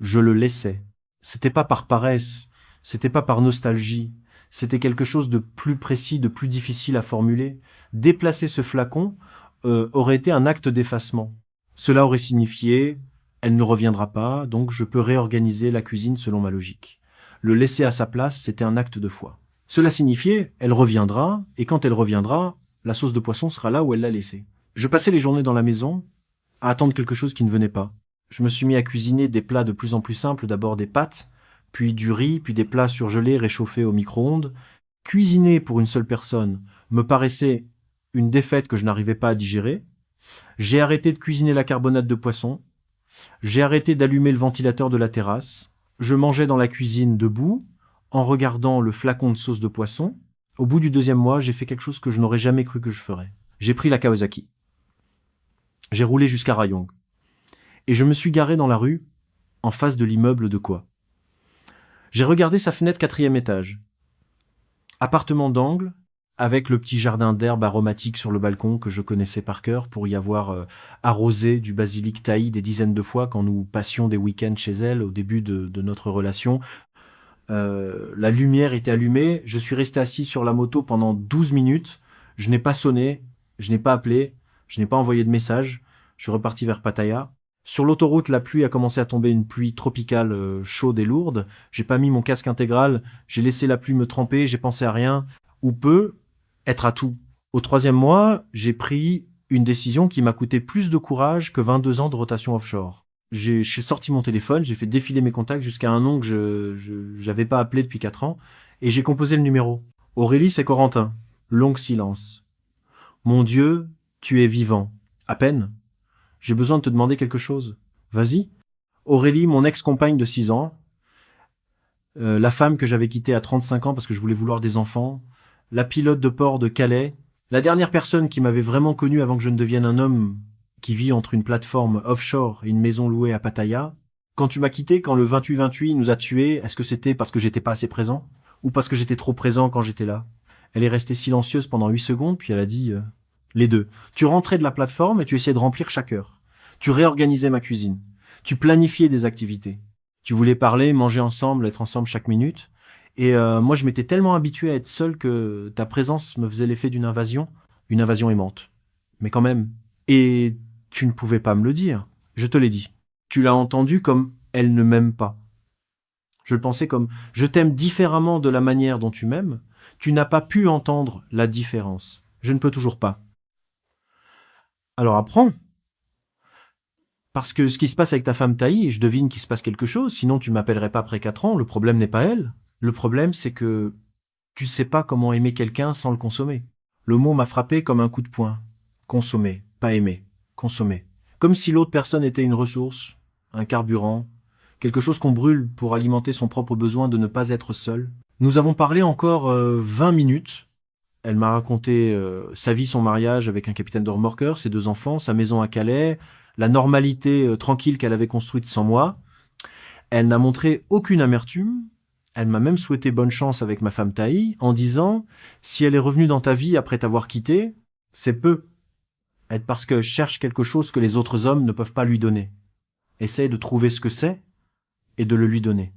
Je le laissais. C'était pas par paresse, c'était pas par nostalgie, c'était quelque chose de plus précis, de plus difficile à formuler. Déplacer ce flacon aurait été un acte d'effacement. Cela aurait signifié « elle ne reviendra pas, donc je peux réorganiser la cuisine selon ma logique ». Le laisser à sa place, c'était un acte de foi. Cela signifiait « elle reviendra, et quand elle reviendra, la sauce de poisson sera là où elle l'a laissée ». Je passais les journées dans la maison à attendre quelque chose qui ne venait pas. Je me suis mis à cuisiner des plats de plus en plus simples, d'abord des pâtes, puis du riz, puis des plats surgelés réchauffés au micro-ondes. Cuisiner pour une seule personne me paraissait une défaite que je n'arrivais pas à digérer. J'ai arrêté de cuisiner la carbonate de poisson. J'ai arrêté d'allumer le ventilateur de la terrasse. Je mangeais dans la cuisine debout, en regardant le flacon de sauce de poisson. Au bout du 2e mois, j'ai fait quelque chose que je n'aurais jamais cru que je ferais. J'ai pris la Kawasaki. J'ai roulé jusqu'à Rayong. Et je me suis garé dans la rue, en face de l'immeuble de Quoi. J'ai regardé sa fenêtre 4e étage. Appartement d'angle, avec le petit jardin d'herbe aromatique sur le balcon que je connaissais par cœur pour y avoir arrosé du basilic taillis des dizaines de fois quand nous passions des week-ends chez elle au début de notre relation. La lumière était allumée, je suis resté assis sur la moto pendant 12 minutes, je n'ai pas sonné, je n'ai pas appelé, je n'ai pas envoyé de message, je suis reparti vers Pattaya. Sur l'autoroute, la pluie a commencé à tomber, une pluie tropicale chaude et lourde. J'ai pas mis mon casque intégral, j'ai laissé la pluie me tremper, j'ai pensé à rien, ou peu, être à tout. Au 3e mois, j'ai pris une décision qui m'a coûté plus de courage que 22 ans de rotation offshore. J'ai sorti mon téléphone, j'ai fait défiler mes contacts jusqu'à un nom que j'avais pas appelé depuis 4 ans, et j'ai composé le numéro. Aurélie, c'est Corentin. Long silence. Mon Dieu, tu es vivant. À peine. J'ai besoin de te demander quelque chose. Vas-y. Aurélie, mon ex-compagne de 6 ans, la femme que j'avais quittée à 35 ans parce que je voulais vouloir des enfants, la pilote de port de Calais, la dernière personne qui m'avait vraiment connu avant que je ne devienne un homme qui vit entre une plateforme offshore et une maison louée à Pattaya. Quand tu m'as quitté, quand le 28-28 nous a tués, est-ce que c'était parce que j'étais pas assez présent? Ou parce que j'étais trop présent quand j'étais là? Elle est restée silencieuse pendant 8 secondes, puis elle a dit les deux. Tu rentrais de la plateforme et tu essayais de remplir chaque heure. Tu réorganisais ma cuisine. Tu planifiais des activités. Tu voulais parler, manger ensemble, être ensemble chaque minute. Et moi, je m'étais tellement habitué à être seul que ta présence me faisait l'effet d'une invasion aimante. Mais quand même. Et tu ne pouvais pas me le dire. Je te l'ai dit. Tu l'as entendu comme « elle ne m'aime pas ». Je le pensais comme « je t'aime différemment de la manière dont tu m'aimes ». Tu n'as pas pu entendre la différence. Je ne peux toujours pas. Alors apprends. Parce que ce qui se passe avec ta femme Taï, je devine qu'il se passe quelque chose, sinon tu m'appellerais pas après 4 ans, le problème n'est pas elle. Le problème, c'est que tu sais pas comment aimer quelqu'un sans le consommer. Le mot m'a frappé comme un coup de poing. Consommer, pas aimer. Consommer. Comme si l'autre personne était une ressource, un carburant, quelque chose qu'on brûle pour alimenter son propre besoin de ne pas être seul. Nous avons parlé encore 20 minutes. Elle m'a raconté sa vie, son mariage avec un capitaine de remorqueur, ses 2 enfants, sa maison à Calais, la normalité tranquille qu'elle avait construite sans moi. Elle n'a montré aucune amertume. Elle m'a même souhaité bonne chance avec ma femme Taï en disant « Si elle est revenue dans ta vie après t'avoir quitté, c'est peu. Être parce que je cherche quelque chose que les autres hommes ne peuvent pas lui donner. Essaye de trouver ce que c'est et de le lui donner,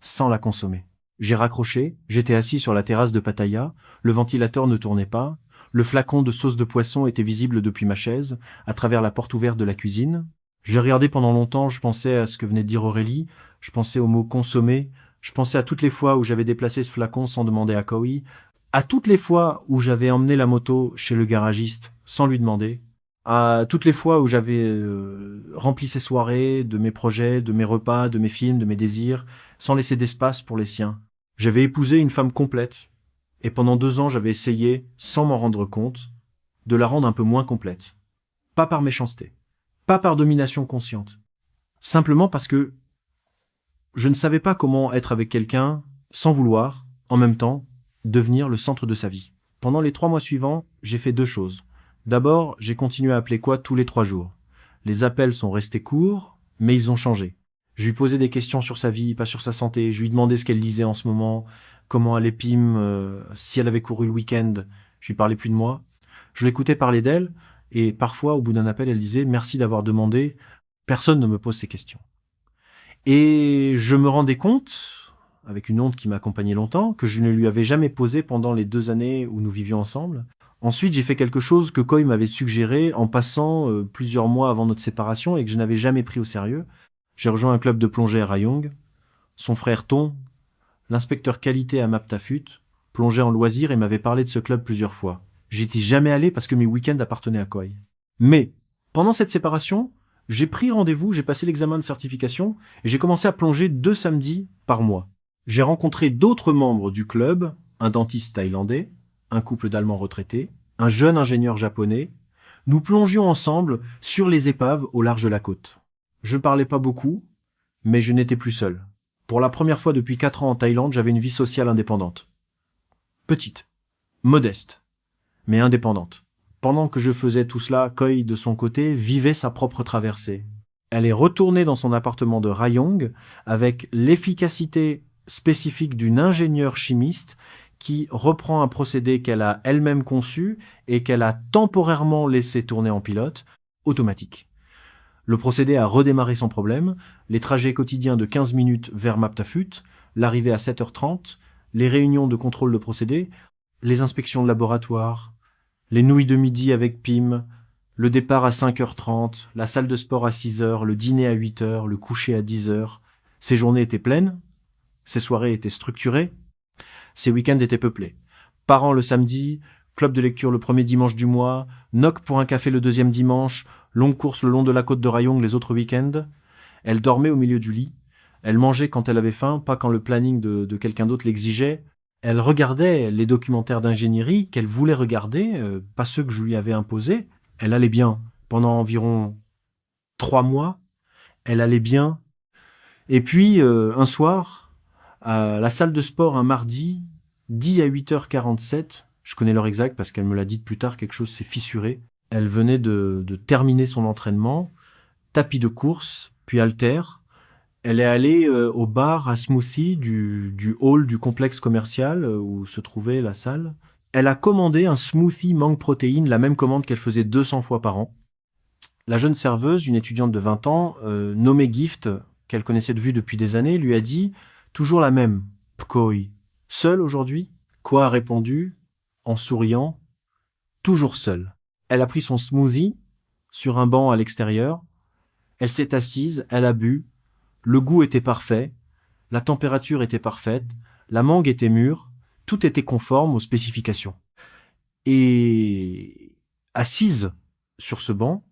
sans la consommer. » J'ai raccroché, j'étais assis sur la terrasse de Pattaya, le ventilateur ne tournait pas, le flacon de sauce de poisson était visible depuis ma chaise, à travers la porte ouverte de la cuisine. J'ai regardé pendant longtemps, je pensais à ce que venait de dire Aurélie, je pensais au mot « consommer », je pensais à toutes les fois où j'avais déplacé ce flacon sans demander à Koi, à toutes les fois où j'avais emmené la moto chez le garagiste sans lui demander, à toutes les fois où j'avais rempli ses soirées de mes projets, de mes repas, de mes films, de mes désirs, sans laisser d'espace pour les siens. J'avais épousé une femme complète, et pendant 2 ans j'avais essayé, sans m'en rendre compte, de la rendre un peu moins complète. Pas par méchanceté, pas par domination consciente, simplement parce que je ne savais pas comment être avec quelqu'un sans vouloir, en même temps, devenir le centre de sa vie. Pendant les 3 mois suivants, j'ai fait 2 choses. D'abord, j'ai continué à appeler Kwa tous les 3 jours. Les appels sont restés courts, mais ils ont changé. Je lui posais des questions sur sa vie, pas sur sa santé. Je lui demandais ce qu'elle lisait en ce moment, comment allait Pim, si elle avait couru le week-end. Je lui parlais plus de moi. Je l'écoutais parler d'elle, et parfois, au bout d'un appel, elle disait « Merci d'avoir demandé, personne ne me pose ces questions ». Et je me rendais compte, avec une honte qui m'accompagnait longtemps, que je ne lui avais jamais posé pendant les 2 années où nous vivions ensemble. Ensuite, j'ai fait quelque chose que Koy m'avait suggéré en passant plusieurs mois avant notre séparation et que je n'avais jamais pris au sérieux. J'ai rejoint un club de plongée à Rayong. Son frère Ton, l'inspecteur qualité à Maptafut, plongeait en loisir et m'avait parlé de ce club plusieurs fois. J'étais jamais allé parce que mes week-ends appartenaient à Koy. Mais, pendant cette séparation, j'ai pris rendez-vous, j'ai passé l'examen de certification et j'ai commencé à plonger 2 samedis par mois. J'ai rencontré d'autres membres du club, un dentiste thaïlandais, un couple d'Allemands retraités, un jeune ingénieur japonais. Nous plongions ensemble sur les épaves au large de la côte. Je ne parlais pas beaucoup, mais je n'étais plus seul. Pour la première fois depuis 4 ans en Thaïlande, j'avais une vie sociale indépendante. Petite, modeste, mais indépendante. Pendant que je faisais tout cela, Koy, de son côté, vivait sa propre traversée. Elle est retournée dans son appartement de Rayong avec l'efficacité spécifique d'une ingénieure chimiste qui reprend un procédé qu'elle a elle-même conçu et qu'elle a temporairement laissé tourner en pilote, automatique. Le procédé a redémarré sans problème, les trajets quotidiens de 15 minutes vers Maptafut, l'arrivée à 7h30, les réunions de contrôle de procédé, les inspections de laboratoire, les nouilles de midi avec Pim, le départ à 5h30, la salle de sport à 6h, le dîner à 8h, le coucher à 10h. Ces journées étaient pleines, ces soirées étaient structurées, ces week-ends étaient peuplés. Parents le samedi, club de lecture le premier dimanche du mois, knock pour un café le deuxième dimanche, longue course le long de la côte de Rayong les autres week-ends. Elle dormait au milieu du lit. Elle mangeait quand elle avait faim, pas quand le planning de quelqu'un d'autre l'exigeait. Elle regardait les documentaires d'ingénierie qu'elle voulait regarder, pas ceux que je lui avais imposés. Elle allait bien. Pendant environ 3 mois, elle allait bien. Et puis, un soir, à la salle de sport un mardi, 10 à 8h47, je connais l'heure exacte parce qu'elle me l'a dit plus tard, quelque chose s'est fissuré. Elle venait de terminer son entraînement, tapis de course, puis haltère. Elle est allée au bar à smoothie du hall du complexe commercial où se trouvait la salle. Elle a commandé un smoothie mangue protéines, la même commande qu'elle faisait 200 fois par an. La jeune serveuse, une étudiante de 20 ans, nommée Gift, qu'elle connaissait de vue depuis des années, lui a dit « Toujours la même, Pkoi. Seule aujourd'hui ?» Kwa a répondu, en souriant, « Toujours seule. » Elle a pris son smoothie sur un banc à l'extérieur. Elle s'est assise, elle a bu. Le goût était parfait, la température était parfaite, la mangue était mûre, tout était conforme aux spécifications. Et assise sur ce banc,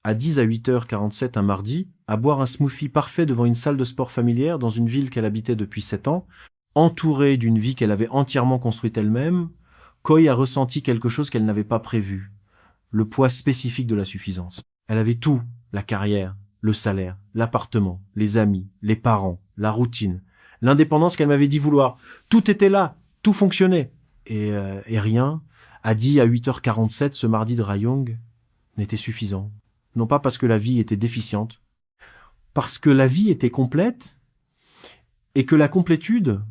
à 10 à 8h47 un mardi, à boire un smoothie parfait devant une salle de sport familière dans une ville qu'elle habitait depuis 7 ans, entourée d'une vie qu'elle avait entièrement construite elle-même, Koy a ressenti quelque chose qu'elle n'avait pas prévu, le poids spécifique de la suffisance. Elle avait tout, la carrière, le salaire, l'appartement, les amis, les parents, la routine, l'indépendance qu'elle m'avait dit vouloir. Tout était là, tout fonctionnait. Et rien, à 10 à 8h47 ce mardi de Rayong, n'était suffisant. Non pas parce que la vie était déficiente, parce que la vie était complète et que la complétude,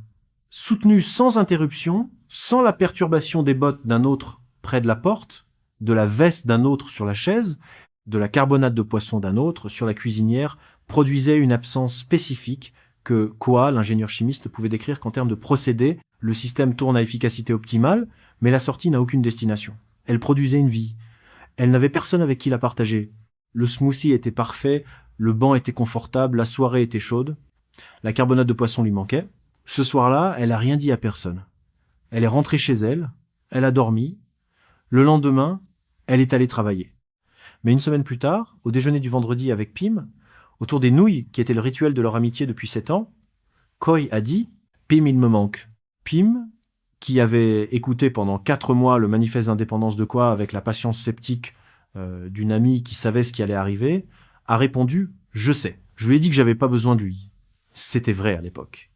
soutenue sans interruption, sans la perturbation des bottes d'un autre près de la porte, de la veste d'un autre sur la chaise, de la carbonate de poisson d'un autre sur la cuisinière, produisait une absence spécifique que Kwa, l'ingénieur chimiste, pouvait décrire qu'en termes de procédé, le système tourne à efficacité optimale, mais la sortie n'a aucune destination. Elle produisait une vie. Elle n'avait personne avec qui la partager. Le smoothie était parfait, le banc était confortable, la soirée était chaude. La carbonate de poisson lui manquait. Ce soir-là, elle a rien dit à personne. Elle est rentrée chez elle, elle a dormi. Le lendemain, elle est allée travailler. Mais une semaine plus tard, au déjeuner du vendredi avec Pim, autour des nouilles, qui était le rituel de leur amitié depuis 7 ans, Koy a dit « Pim, il me manque ». Pim, qui avait écouté pendant 4 mois le manifeste d'indépendance de Kwa avec la patience sceptique d'une amie qui savait ce qui allait arriver, a répondu « Je sais, je lui ai dit que j'avais pas besoin de lui ». C'était vrai à l'époque.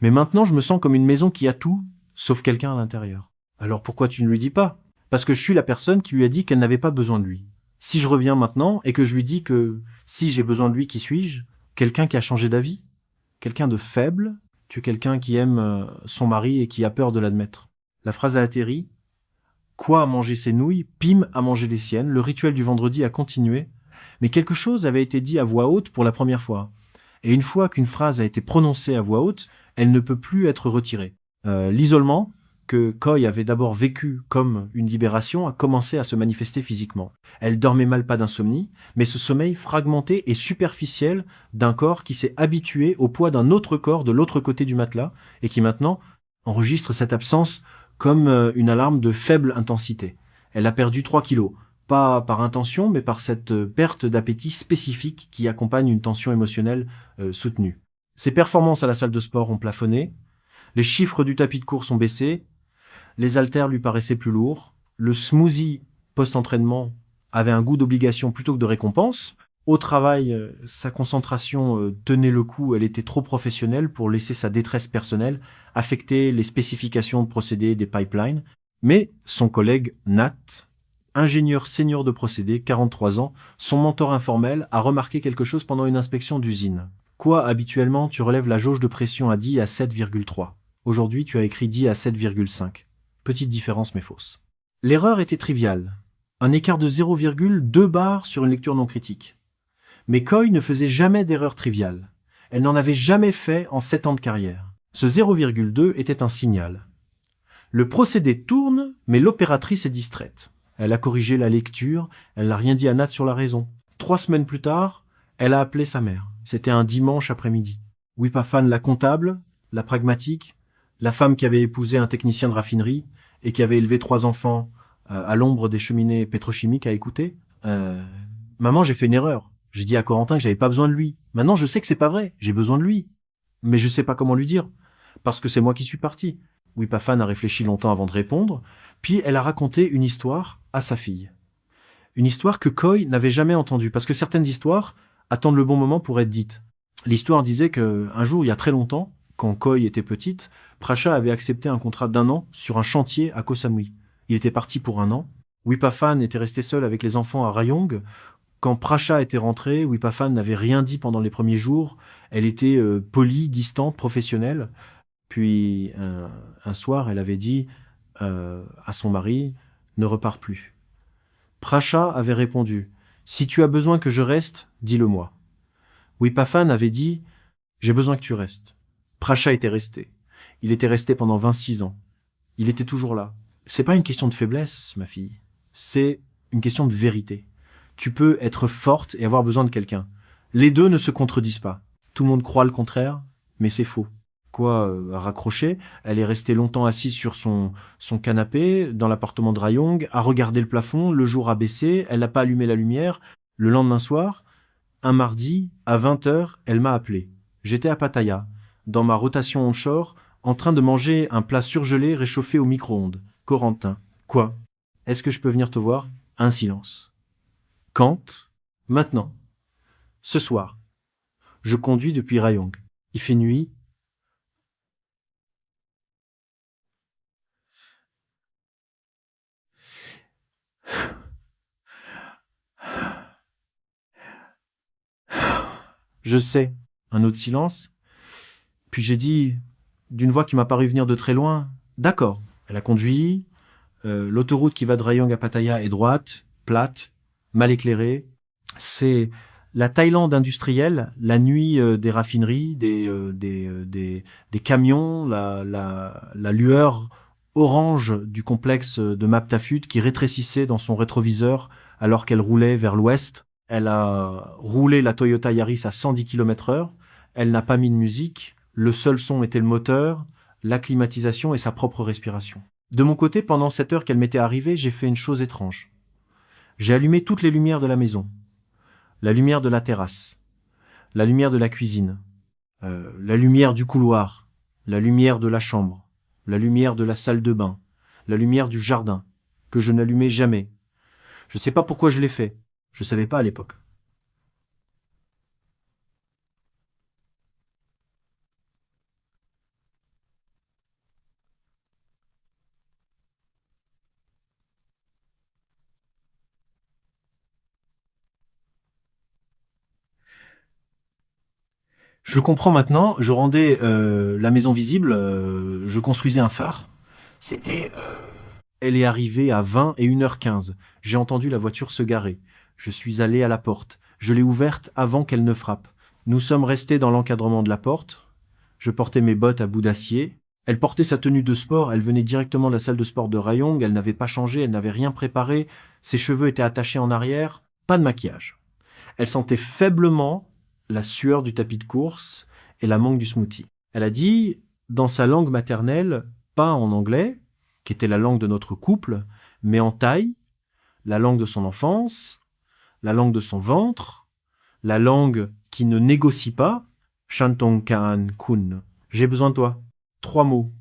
Mais maintenant, je me sens comme une maison qui a tout, sauf quelqu'un à l'intérieur. Alors pourquoi tu ne lui dis pas? Parce que je suis la personne qui lui a dit qu'elle n'avait pas besoin de lui. Si je reviens maintenant et que je lui dis que si j'ai besoin de lui, qui suis-je? Quelqu'un qui a changé d'avis? Quelqu'un de faible? Tu es quelqu'un qui aime son mari et qui a peur de l'admettre. La phrase a atterri. Quoi a mangé ses nouilles? Pim a mangé les siennes. Le rituel du vendredi a continué. Mais quelque chose avait été dit à voix haute pour la première fois. Et une fois qu'une phrase a été prononcée à voix haute, elle ne peut plus être retirée. L'isolement, que Coy avait d'abord vécu comme une libération, a commencé à se manifester physiquement. Elle dormait mal, pas d'insomnie, mais ce sommeil fragmenté et superficiel d'un corps qui s'est habitué au poids d'un autre corps de l'autre côté du matelas et qui maintenant enregistre cette absence comme une alarme de faible intensité. Elle a perdu 3 kilos, pas par intention, mais par cette perte d'appétit spécifique qui accompagne une tension émotionnelle soutenue. Ses performances à la salle de sport ont plafonné, les chiffres du tapis de course ont baissé, les haltères lui paraissaient plus lourds, le smoothie post-entraînement avait un goût d'obligation plutôt que de récompense. Au travail, sa concentration tenait le coup, elle était trop professionnelle pour laisser sa détresse personnelle affecter les spécifications de procédés des pipelines. Mais son collègue Nat, ingénieur senior de procédés, 43 ans, son mentor informel, a remarqué quelque chose pendant une inspection d'usine. Quoi, habituellement, tu relèves la jauge de pression à 10 à 7,3. Aujourd'hui, tu as écrit 10 à 7,5. Petite différence mais fausse. L'erreur était triviale. Un écart de 0,2 bar sur une lecture non critique. Mais Coy ne faisait jamais d'erreur triviale. Elle n'en avait jamais fait en 7 ans de carrière. Ce 0,2 était un signal. Le procédé tourne, mais l'opératrice est distraite. Elle a corrigé la lecture, elle n'a rien dit à Nat sur la raison. 3 semaines plus tard, elle a appelé sa mère. C'était un dimanche après-midi. Wipafan, la comptable, la pragmatique, la femme qui avait épousé un technicien de raffinerie et qui avait élevé 3 enfants à l'ombre des cheminées pétrochimiques, a écouté. Maman, j'ai fait une erreur. J'ai dit à Corentin que j'avais pas besoin de lui. Maintenant, je sais que c'est pas vrai. J'ai besoin de lui. Mais je sais pas comment lui dire. Parce que c'est moi qui suis parti. Wipafan a réfléchi longtemps avant de répondre. Puis elle a raconté une histoire à sa fille. Une histoire que Coy n'avait jamais entendue. Parce que certaines histoires attendent le bon moment pour être dites. L'histoire disait que un jour, il y a très longtemps, quand Coy était petite, Prasha avait accepté un contrat d'1 an sur un chantier à Koh Samui. Il était parti pour 1 an. Wipafan était resté seul avec les enfants à Rayong. Quand Prasha était rentrée, Wipafan n'avait rien dit pendant les premiers jours. Elle était polie, distante, professionnelle. Puis un soir, elle avait dit à son mari « Ne repars plus ». Prasha avait répondu « Si tu as besoin que je reste, dis-le-moi ». Wipafan avait dit « J'ai besoin que tu restes ». Prasha était resté. Il était resté pendant 26 ans. Il était toujours là. C'est pas une question de faiblesse, ma fille. C'est une question de vérité. Tu peux être forte et avoir besoin de quelqu'un. Les deux ne se contredisent pas. Tout le monde croit le contraire, mais c'est faux. Quoi, raccroché, elle est restée longtemps assise sur son canapé, dans l'appartement de Rayong, à regarder le plafond, le jour a baissé, elle n'a pas allumé la lumière. Le lendemain soir, un mardi, à 20h, elle m'a appelé. J'étais à Pattaya, dans ma rotation onshore, en train de manger un plat surgelé réchauffé au micro-ondes. Corentin. Quoi? Est-ce que je peux venir te voir? Un silence. Quand? Maintenant. Ce soir. Je conduis depuis Rayong. Il fait nuit. Je sais. Un autre silence. Puis j'ai dit, d'une voix qui m'a paru venir de très loin, d'accord. Elle a conduit. L'autoroute qui va de Rayong à Pattaya est droite, plate, mal éclairée. C'est la Thaïlande industrielle, la nuit des raffineries, des camions, la lueur orange du complexe de Maptafut qui rétrécissait dans son rétroviseur alors qu'elle roulait vers l'ouest. Elle a roulé la Toyota Yaris à 110 km/h. Elle n'a pas mis de musique. Le seul son était le moteur, la climatisation et sa propre respiration. De mon côté, pendant cette heure qu'elle m'était arrivée, j'ai fait une chose étrange. J'ai allumé toutes les lumières de la maison. La lumière de la terrasse, la lumière de la cuisine, la lumière du couloir, la lumière de la chambre, la lumière de la salle de bain, la lumière du jardin, que je n'allumais jamais. Je ne sais pas pourquoi je l'ai fait. Je ne savais pas à l'époque. Je comprends maintenant, je rendais la maison visible, je construisais un phare. C'était... Elle est arrivée à 20 et 1h15. J'ai entendu la voiture se garer. Je suis allé à la porte. Je l'ai ouverte avant qu'elle ne frappe. Nous sommes restés dans l'encadrement de la porte. Je portais mes bottes à bout d'acier. Elle portait sa tenue de sport, elle venait directement de la salle de sport de Rayong, elle n'avait pas changé, elle n'avait rien préparé, ses cheveux étaient attachés en arrière, pas de maquillage. Elle sentait faiblement la sueur du tapis de course et la mangue du smoothie. Elle a dit, dans sa langue maternelle, pas en anglais, qui était la langue de notre couple, mais en thaï, la langue de son enfance, la langue de son ventre, la langue qui ne négocie pas, Shantong Kaan Kun. J'ai besoin de toi. 3 mots.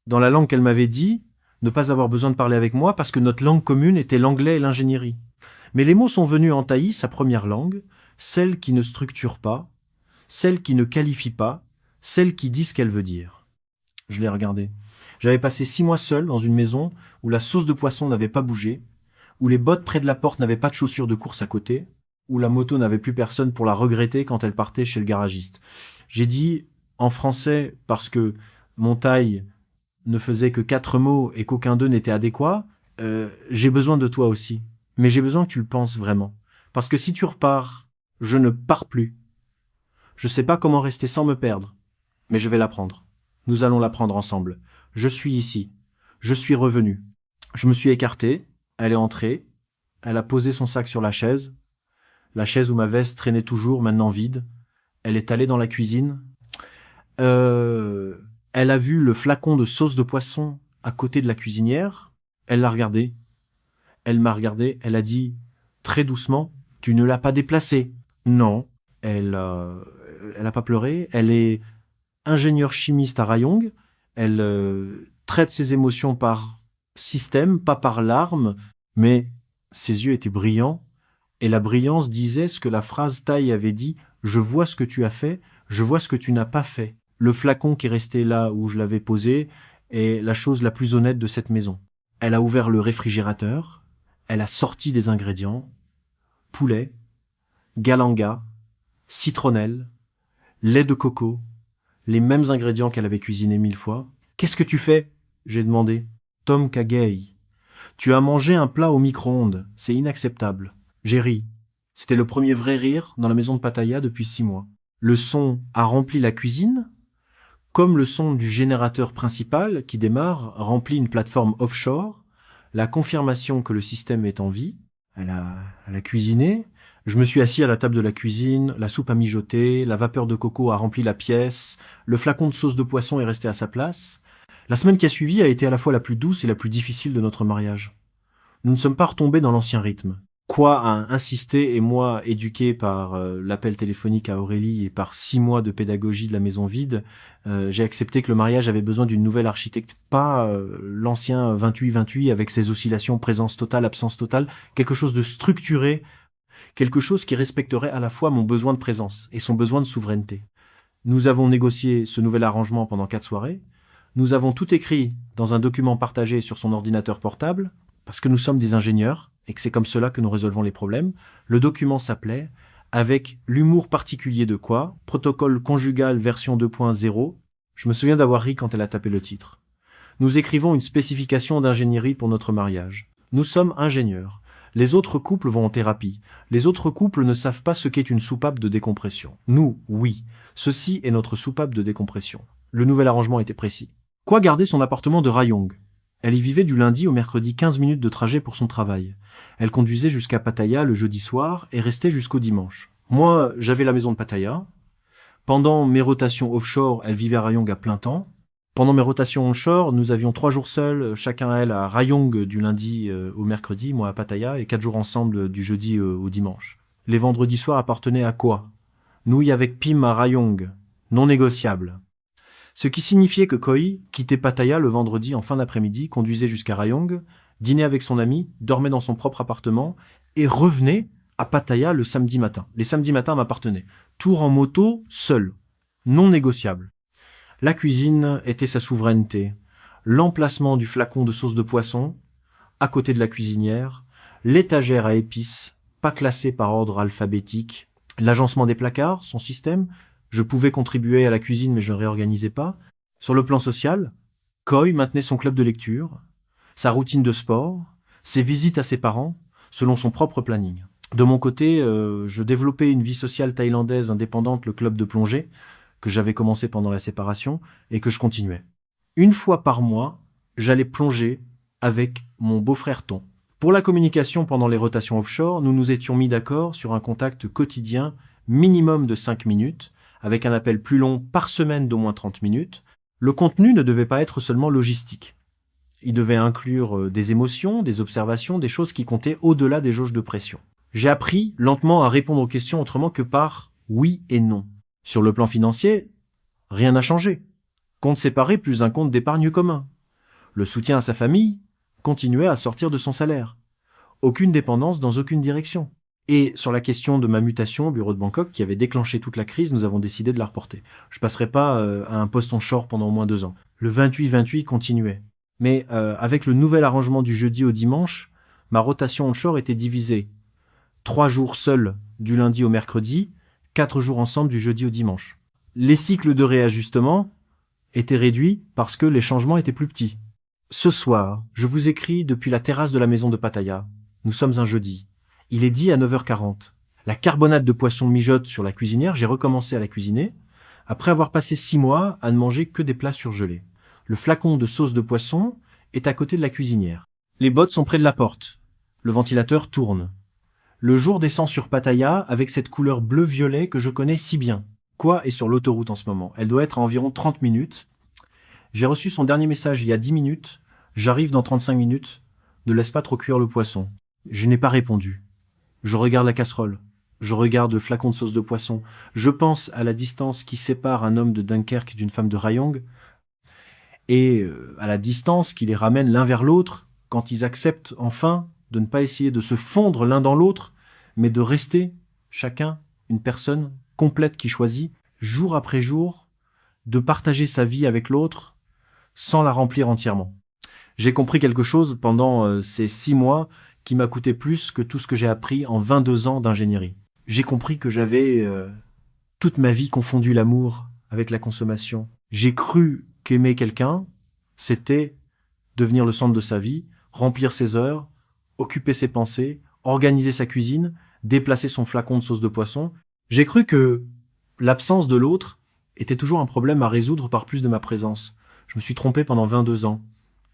Dans la langue qu'elle m'avait dit, ne pas avoir besoin de parler avec moi parce que notre langue commune était l'anglais et l'ingénierie. Mais les mots sont venus en thaï, sa première langue, celle qui ne structure pas, celle qui ne qualifie pas, celle qui dit ce qu'elle veut dire. Je l'ai regardé. J'avais passé 6 mois seul dans une maison où la sauce de poisson n'avait pas bougé, où les bottes près de la porte n'avaient pas de chaussures de course à côté, où la moto n'avait plus personne pour la regretter quand elle partait chez le garagiste. J'ai dit en français, parce que mon thaï ne faisait que 4 mots et qu'aucun d'eux n'était adéquat, j'ai besoin de toi aussi. Mais j'ai besoin que tu le penses vraiment. Parce que si tu repars, je ne pars plus. Je sais pas comment rester sans me perdre, mais je vais l'apprendre. Nous allons l'apprendre ensemble. Je suis ici. Je suis revenu. Je me suis écarté. Elle est entrée. Elle a posé son sac sur la chaise où ma veste traînait toujours, maintenant vide. Elle est allée dans la cuisine. Elle a vu le flacon de sauce de poisson à côté de la cuisinière. Elle l'a regardé. Elle m'a regardé. Elle a dit, très doucement, « Tu ne l'as pas déplacé. » Non. Elle a pas pleuré. Elle est ingénieure chimiste à Rayong. Elle traite ses émotions par système, pas par larmes. Mais ses yeux étaient brillants. Et la brillance disait ce que la phrase thaï avait dit, « Je vois ce que tu as fait, je vois ce que tu n'as pas fait. » Le flacon qui est resté là où je l'avais posé est la chose la plus honnête de cette maison. Elle a ouvert le réfrigérateur, elle a sorti des ingrédients, poulet, galanga, citronnelle, lait de coco, les mêmes ingrédients qu'elle avait cuisinés 1000 fois. « Qu'est-ce que tu fais ?» j'ai demandé. « Tom Kagei, tu as mangé un plat au micro-ondes, c'est inacceptable. » J'ai ri. C'était le premier vrai rire dans la maison de Pattaya depuis 6 mois. Le son a rempli la cuisine, comme le son du générateur principal qui démarre remplit une plateforme offshore, la confirmation que le système est en vie. Elle a cuisiné. Je me suis assis à la table de la cuisine, la soupe a mijoté, la vapeur de coco a rempli la pièce, le flacon de sauce de poisson est resté à sa place. La semaine qui a suivi a été à la fois la plus douce et la plus difficile de notre mariage. Nous ne sommes pas retombés dans l'ancien rythme. Quoi a insisté, et moi, éduqué par l'appel téléphonique à Aurélie et par 6 mois de pédagogie de la maison vide, j'ai accepté que le mariage avait besoin d'une nouvelle architecte, pas l'ancien 28-28 avec ses oscillations présence totale, absence totale, quelque chose de structuré, quelque chose qui respecterait à la fois mon besoin de présence et son besoin de souveraineté. Nous avons négocié ce nouvel arrangement pendant 4 soirées, nous avons tout écrit dans un document partagé sur son ordinateur portable, parce que nous sommes des ingénieurs, et que c'est comme cela que nous résolvons les problèmes. Le document s'appelait « Avec l'humour particulier de quoi, protocole conjugal version 2.0 ». Je me souviens d'avoir ri quand elle a tapé le titre. Nous écrivons une spécification d'ingénierie pour notre mariage. Nous sommes ingénieurs. Les autres couples vont en thérapie. Les autres couples ne savent pas ce qu'est une soupape de décompression. Nous, oui. Ceci est notre soupape de décompression. Le nouvel arrangement était précis. Quoi garder son appartement de Rayong ? Elle y vivait du lundi au mercredi 15 minutes de trajet pour son travail. Elle conduisait jusqu'à Pattaya le jeudi soir et restait jusqu'au dimanche. Moi, j'avais la maison de Pattaya. Pendant mes rotations offshore, elle vivait à Rayong à plein temps. Pendant mes rotations onshore, nous avions 3 jours seuls, chacun elle à Rayong du lundi au mercredi, moi à Pattaya, et 4 jours ensemble du jeudi au dimanche. Les vendredis soirs appartenaient à quoi ? Nouilles avec Pim à Rayong, non négociable. Ce qui signifiait que Koi quittait Pattaya le vendredi en fin d'après-midi, conduisait jusqu'à Rayong, dînait avec son ami, dormait dans son propre appartement et revenait à Pattaya le samedi matin. Les samedis matins m'appartenaient. Tour en moto, seul, non négociable. La cuisine était sa souveraineté. L'emplacement du flacon de sauce de poisson, à côté de la cuisinière, l'étagère à épices, pas classée par ordre alphabétique, L'agencement des placards, son système, je pouvais contribuer à la cuisine mais je ne réorganisais pas. Sur le plan social, Coy maintenait son club de lecture, sa routine de sport, ses visites à ses parents, selon son propre planning. De mon côté, je développais une vie sociale thaïlandaise indépendante, le club de plongée, que j'avais commencé pendant la séparation et que je continuais. Une fois par mois, j'allais plonger avec mon beau-frère Ton. Pour la communication pendant les rotations offshore, nous nous étions mis d'accord sur un contact quotidien minimum de 5 minutes, avec un appel plus long par semaine d'au moins 30 minutes. Le contenu ne devait pas être seulement logistique. Il devait inclure des émotions, des observations, des choses qui comptaient au-delà des jauges de pression. J'ai appris lentement à répondre aux questions autrement que par oui et non. Sur le plan financier, rien n'a changé. Compte séparé plus un compte d'épargne commun. Le soutien à sa famille continuait à sortir de son salaire. Aucune dépendance dans aucune direction. Et sur la question de ma mutation au bureau de Bangkok, qui avait déclenché toute la crise, nous avons décidé de la reporter. Je passerai pas à un poste onshore pendant au moins 2 ans. Le 28-28 continuait. Mais avec le nouvel arrangement du jeudi au dimanche, ma rotation onshore était divisée. 3 jours seuls du lundi au mercredi, 4 jours ensemble du jeudi au dimanche. Les cycles de réajustement étaient réduits parce que les changements étaient plus petits. Ce soir, je vous écris depuis la terrasse de la maison de Pattaya. Nous sommes un jeudi. Il est dit à 9h40. La carbonade de poisson mijote sur la cuisinière, j'ai recommencé à la cuisiner, après avoir passé 6 mois à ne manger que des plats surgelés. Le flacon de sauce de poisson est à côté de la cuisinière. Les bottes sont près de la porte. Le ventilateur tourne. Le jour descend sur Pattaya avec cette couleur bleu-violet que je connais si bien. Quoi est sur l'autoroute en ce moment? Elle doit être à environ 30 minutes. J'ai reçu son dernier message il y a 10 minutes. J'arrive dans 35 minutes. Ne laisse pas trop cuire le poisson. Je n'ai pas répondu. Je regarde la casserole. Je regarde le flacon de sauce de poisson. Je pense à la distance qui sépare un homme de Dunkerque d'une femme de Rayong et à la distance qui les ramène l'un vers l'autre quand ils acceptent enfin de ne pas essayer de se fondre l'un dans l'autre, mais de rester chacun une personne complète qui choisit, jour après jour, de partager sa vie avec l'autre sans la remplir entièrement. J'ai compris quelque chose pendant ces 6 mois qui m'a coûté plus que tout ce que j'ai appris en 22 ans d'ingénierie. J'ai compris que j'avais toute ma vie confondu l'amour avec la consommation. J'ai cru qu'aimer quelqu'un, c'était devenir le centre de sa vie, remplir ses heures, occuper ses pensées, organiser sa cuisine, déplacer son flacon de sauce de poisson. J'ai cru que l'absence de l'autre était toujours un problème à résoudre par plus de ma présence. Je me suis trompé pendant 22 ans.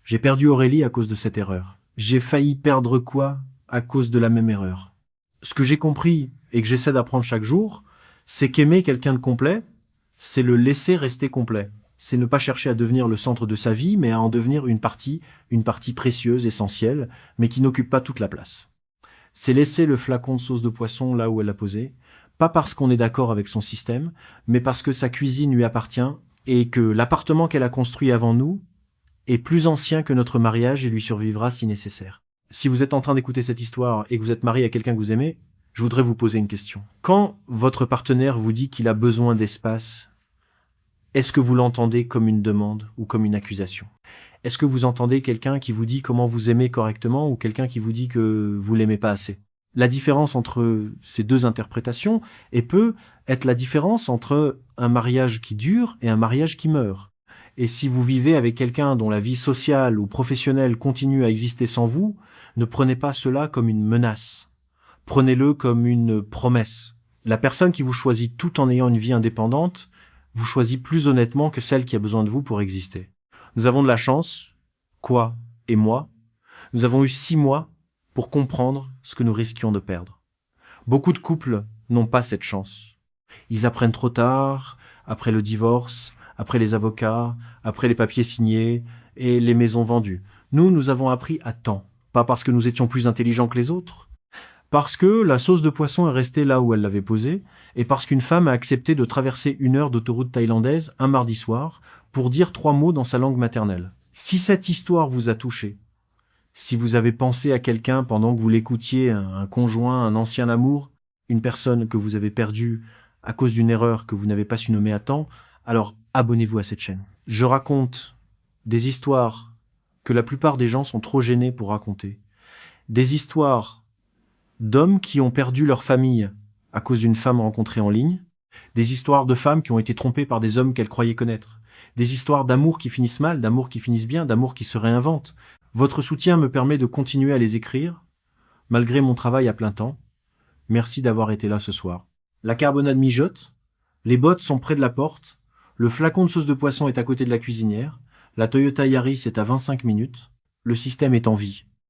J'ai perdu Aurélie à cause de cette erreur. J'ai failli perdre quoi à cause de la même erreur. Ce que j'ai compris et que j'essaie d'apprendre chaque jour, c'est qu'aimer quelqu'un de complet, c'est le laisser rester complet. C'est ne pas chercher à devenir le centre de sa vie, mais à en devenir une partie précieuse, essentielle, mais qui n'occupe pas toute la place. C'est laisser le flacon de sauce de poisson là où elle l'a posé, pas parce qu'on est d'accord avec son système, mais parce que sa cuisine lui appartient et que l'appartement qu'elle a construit avant nous est plus ancien que notre mariage et lui survivra si nécessaire. Si vous êtes en train d'écouter cette histoire et que vous êtes marié à quelqu'un que vous aimez, je voudrais vous poser une question. Quand votre partenaire vous dit qu'il a besoin d'espace, est-ce que vous l'entendez comme une demande ou comme une accusation? Est-ce que vous entendez quelqu'un qui vous dit comment vous aimez correctement ou quelqu'un qui vous dit que vous l'aimez pas assez? La différence entre ces deux interprétations peut être la différence entre un mariage qui dure et un mariage qui meurt. Et si vous vivez avec quelqu'un dont la vie sociale ou professionnelle continue à exister sans vous, ne prenez pas cela comme une menace. Prenez-le comme une promesse. La personne qui vous choisit tout en ayant une vie indépendante vous choisit plus honnêtement que celle qui a besoin de vous pour exister. Nous avons de la chance, quoi et moi, nous avons eu 6 mois pour comprendre ce que nous risquions de perdre. Beaucoup de couples n'ont pas cette chance. Ils apprennent trop tard, après le divorce, après les avocats, après les papiers signés et les maisons vendues. Nous avons appris à temps. Pas parce que nous étions plus intelligents que les autres, parce que la sauce de poisson est restée là où elle l'avait posée, et parce qu'une femme a accepté de traverser 1 heure d'autoroute thaïlandaise un mardi soir pour dire 3 mots dans sa langue maternelle. Si cette histoire vous a touché, si vous avez pensé à quelqu'un pendant que vous l'écoutiez, un conjoint, un ancien amour, une personne que vous avez perdue à cause d'une erreur que vous n'avez pas su nommer à temps, alors abonnez-vous à cette chaîne. Je raconte des histoires que la plupart des gens sont trop gênés pour raconter. Des histoires d'hommes qui ont perdu leur famille à cause d'une femme rencontrée en ligne, des histoires de femmes qui ont été trompées par des hommes qu'elles croyaient connaître, des histoires d'amour qui finissent mal, d'amour qui finissent bien, d'amour qui se réinventent. Votre soutien me permet de continuer à les écrire, malgré mon travail à plein temps. Merci d'avoir été là ce soir. La carbonade mijote, les bottes sont près de la porte, le flacon de sauce de poisson est à côté de la cuisinière, la Toyota Yaris est à 25 minutes, le système est en vie.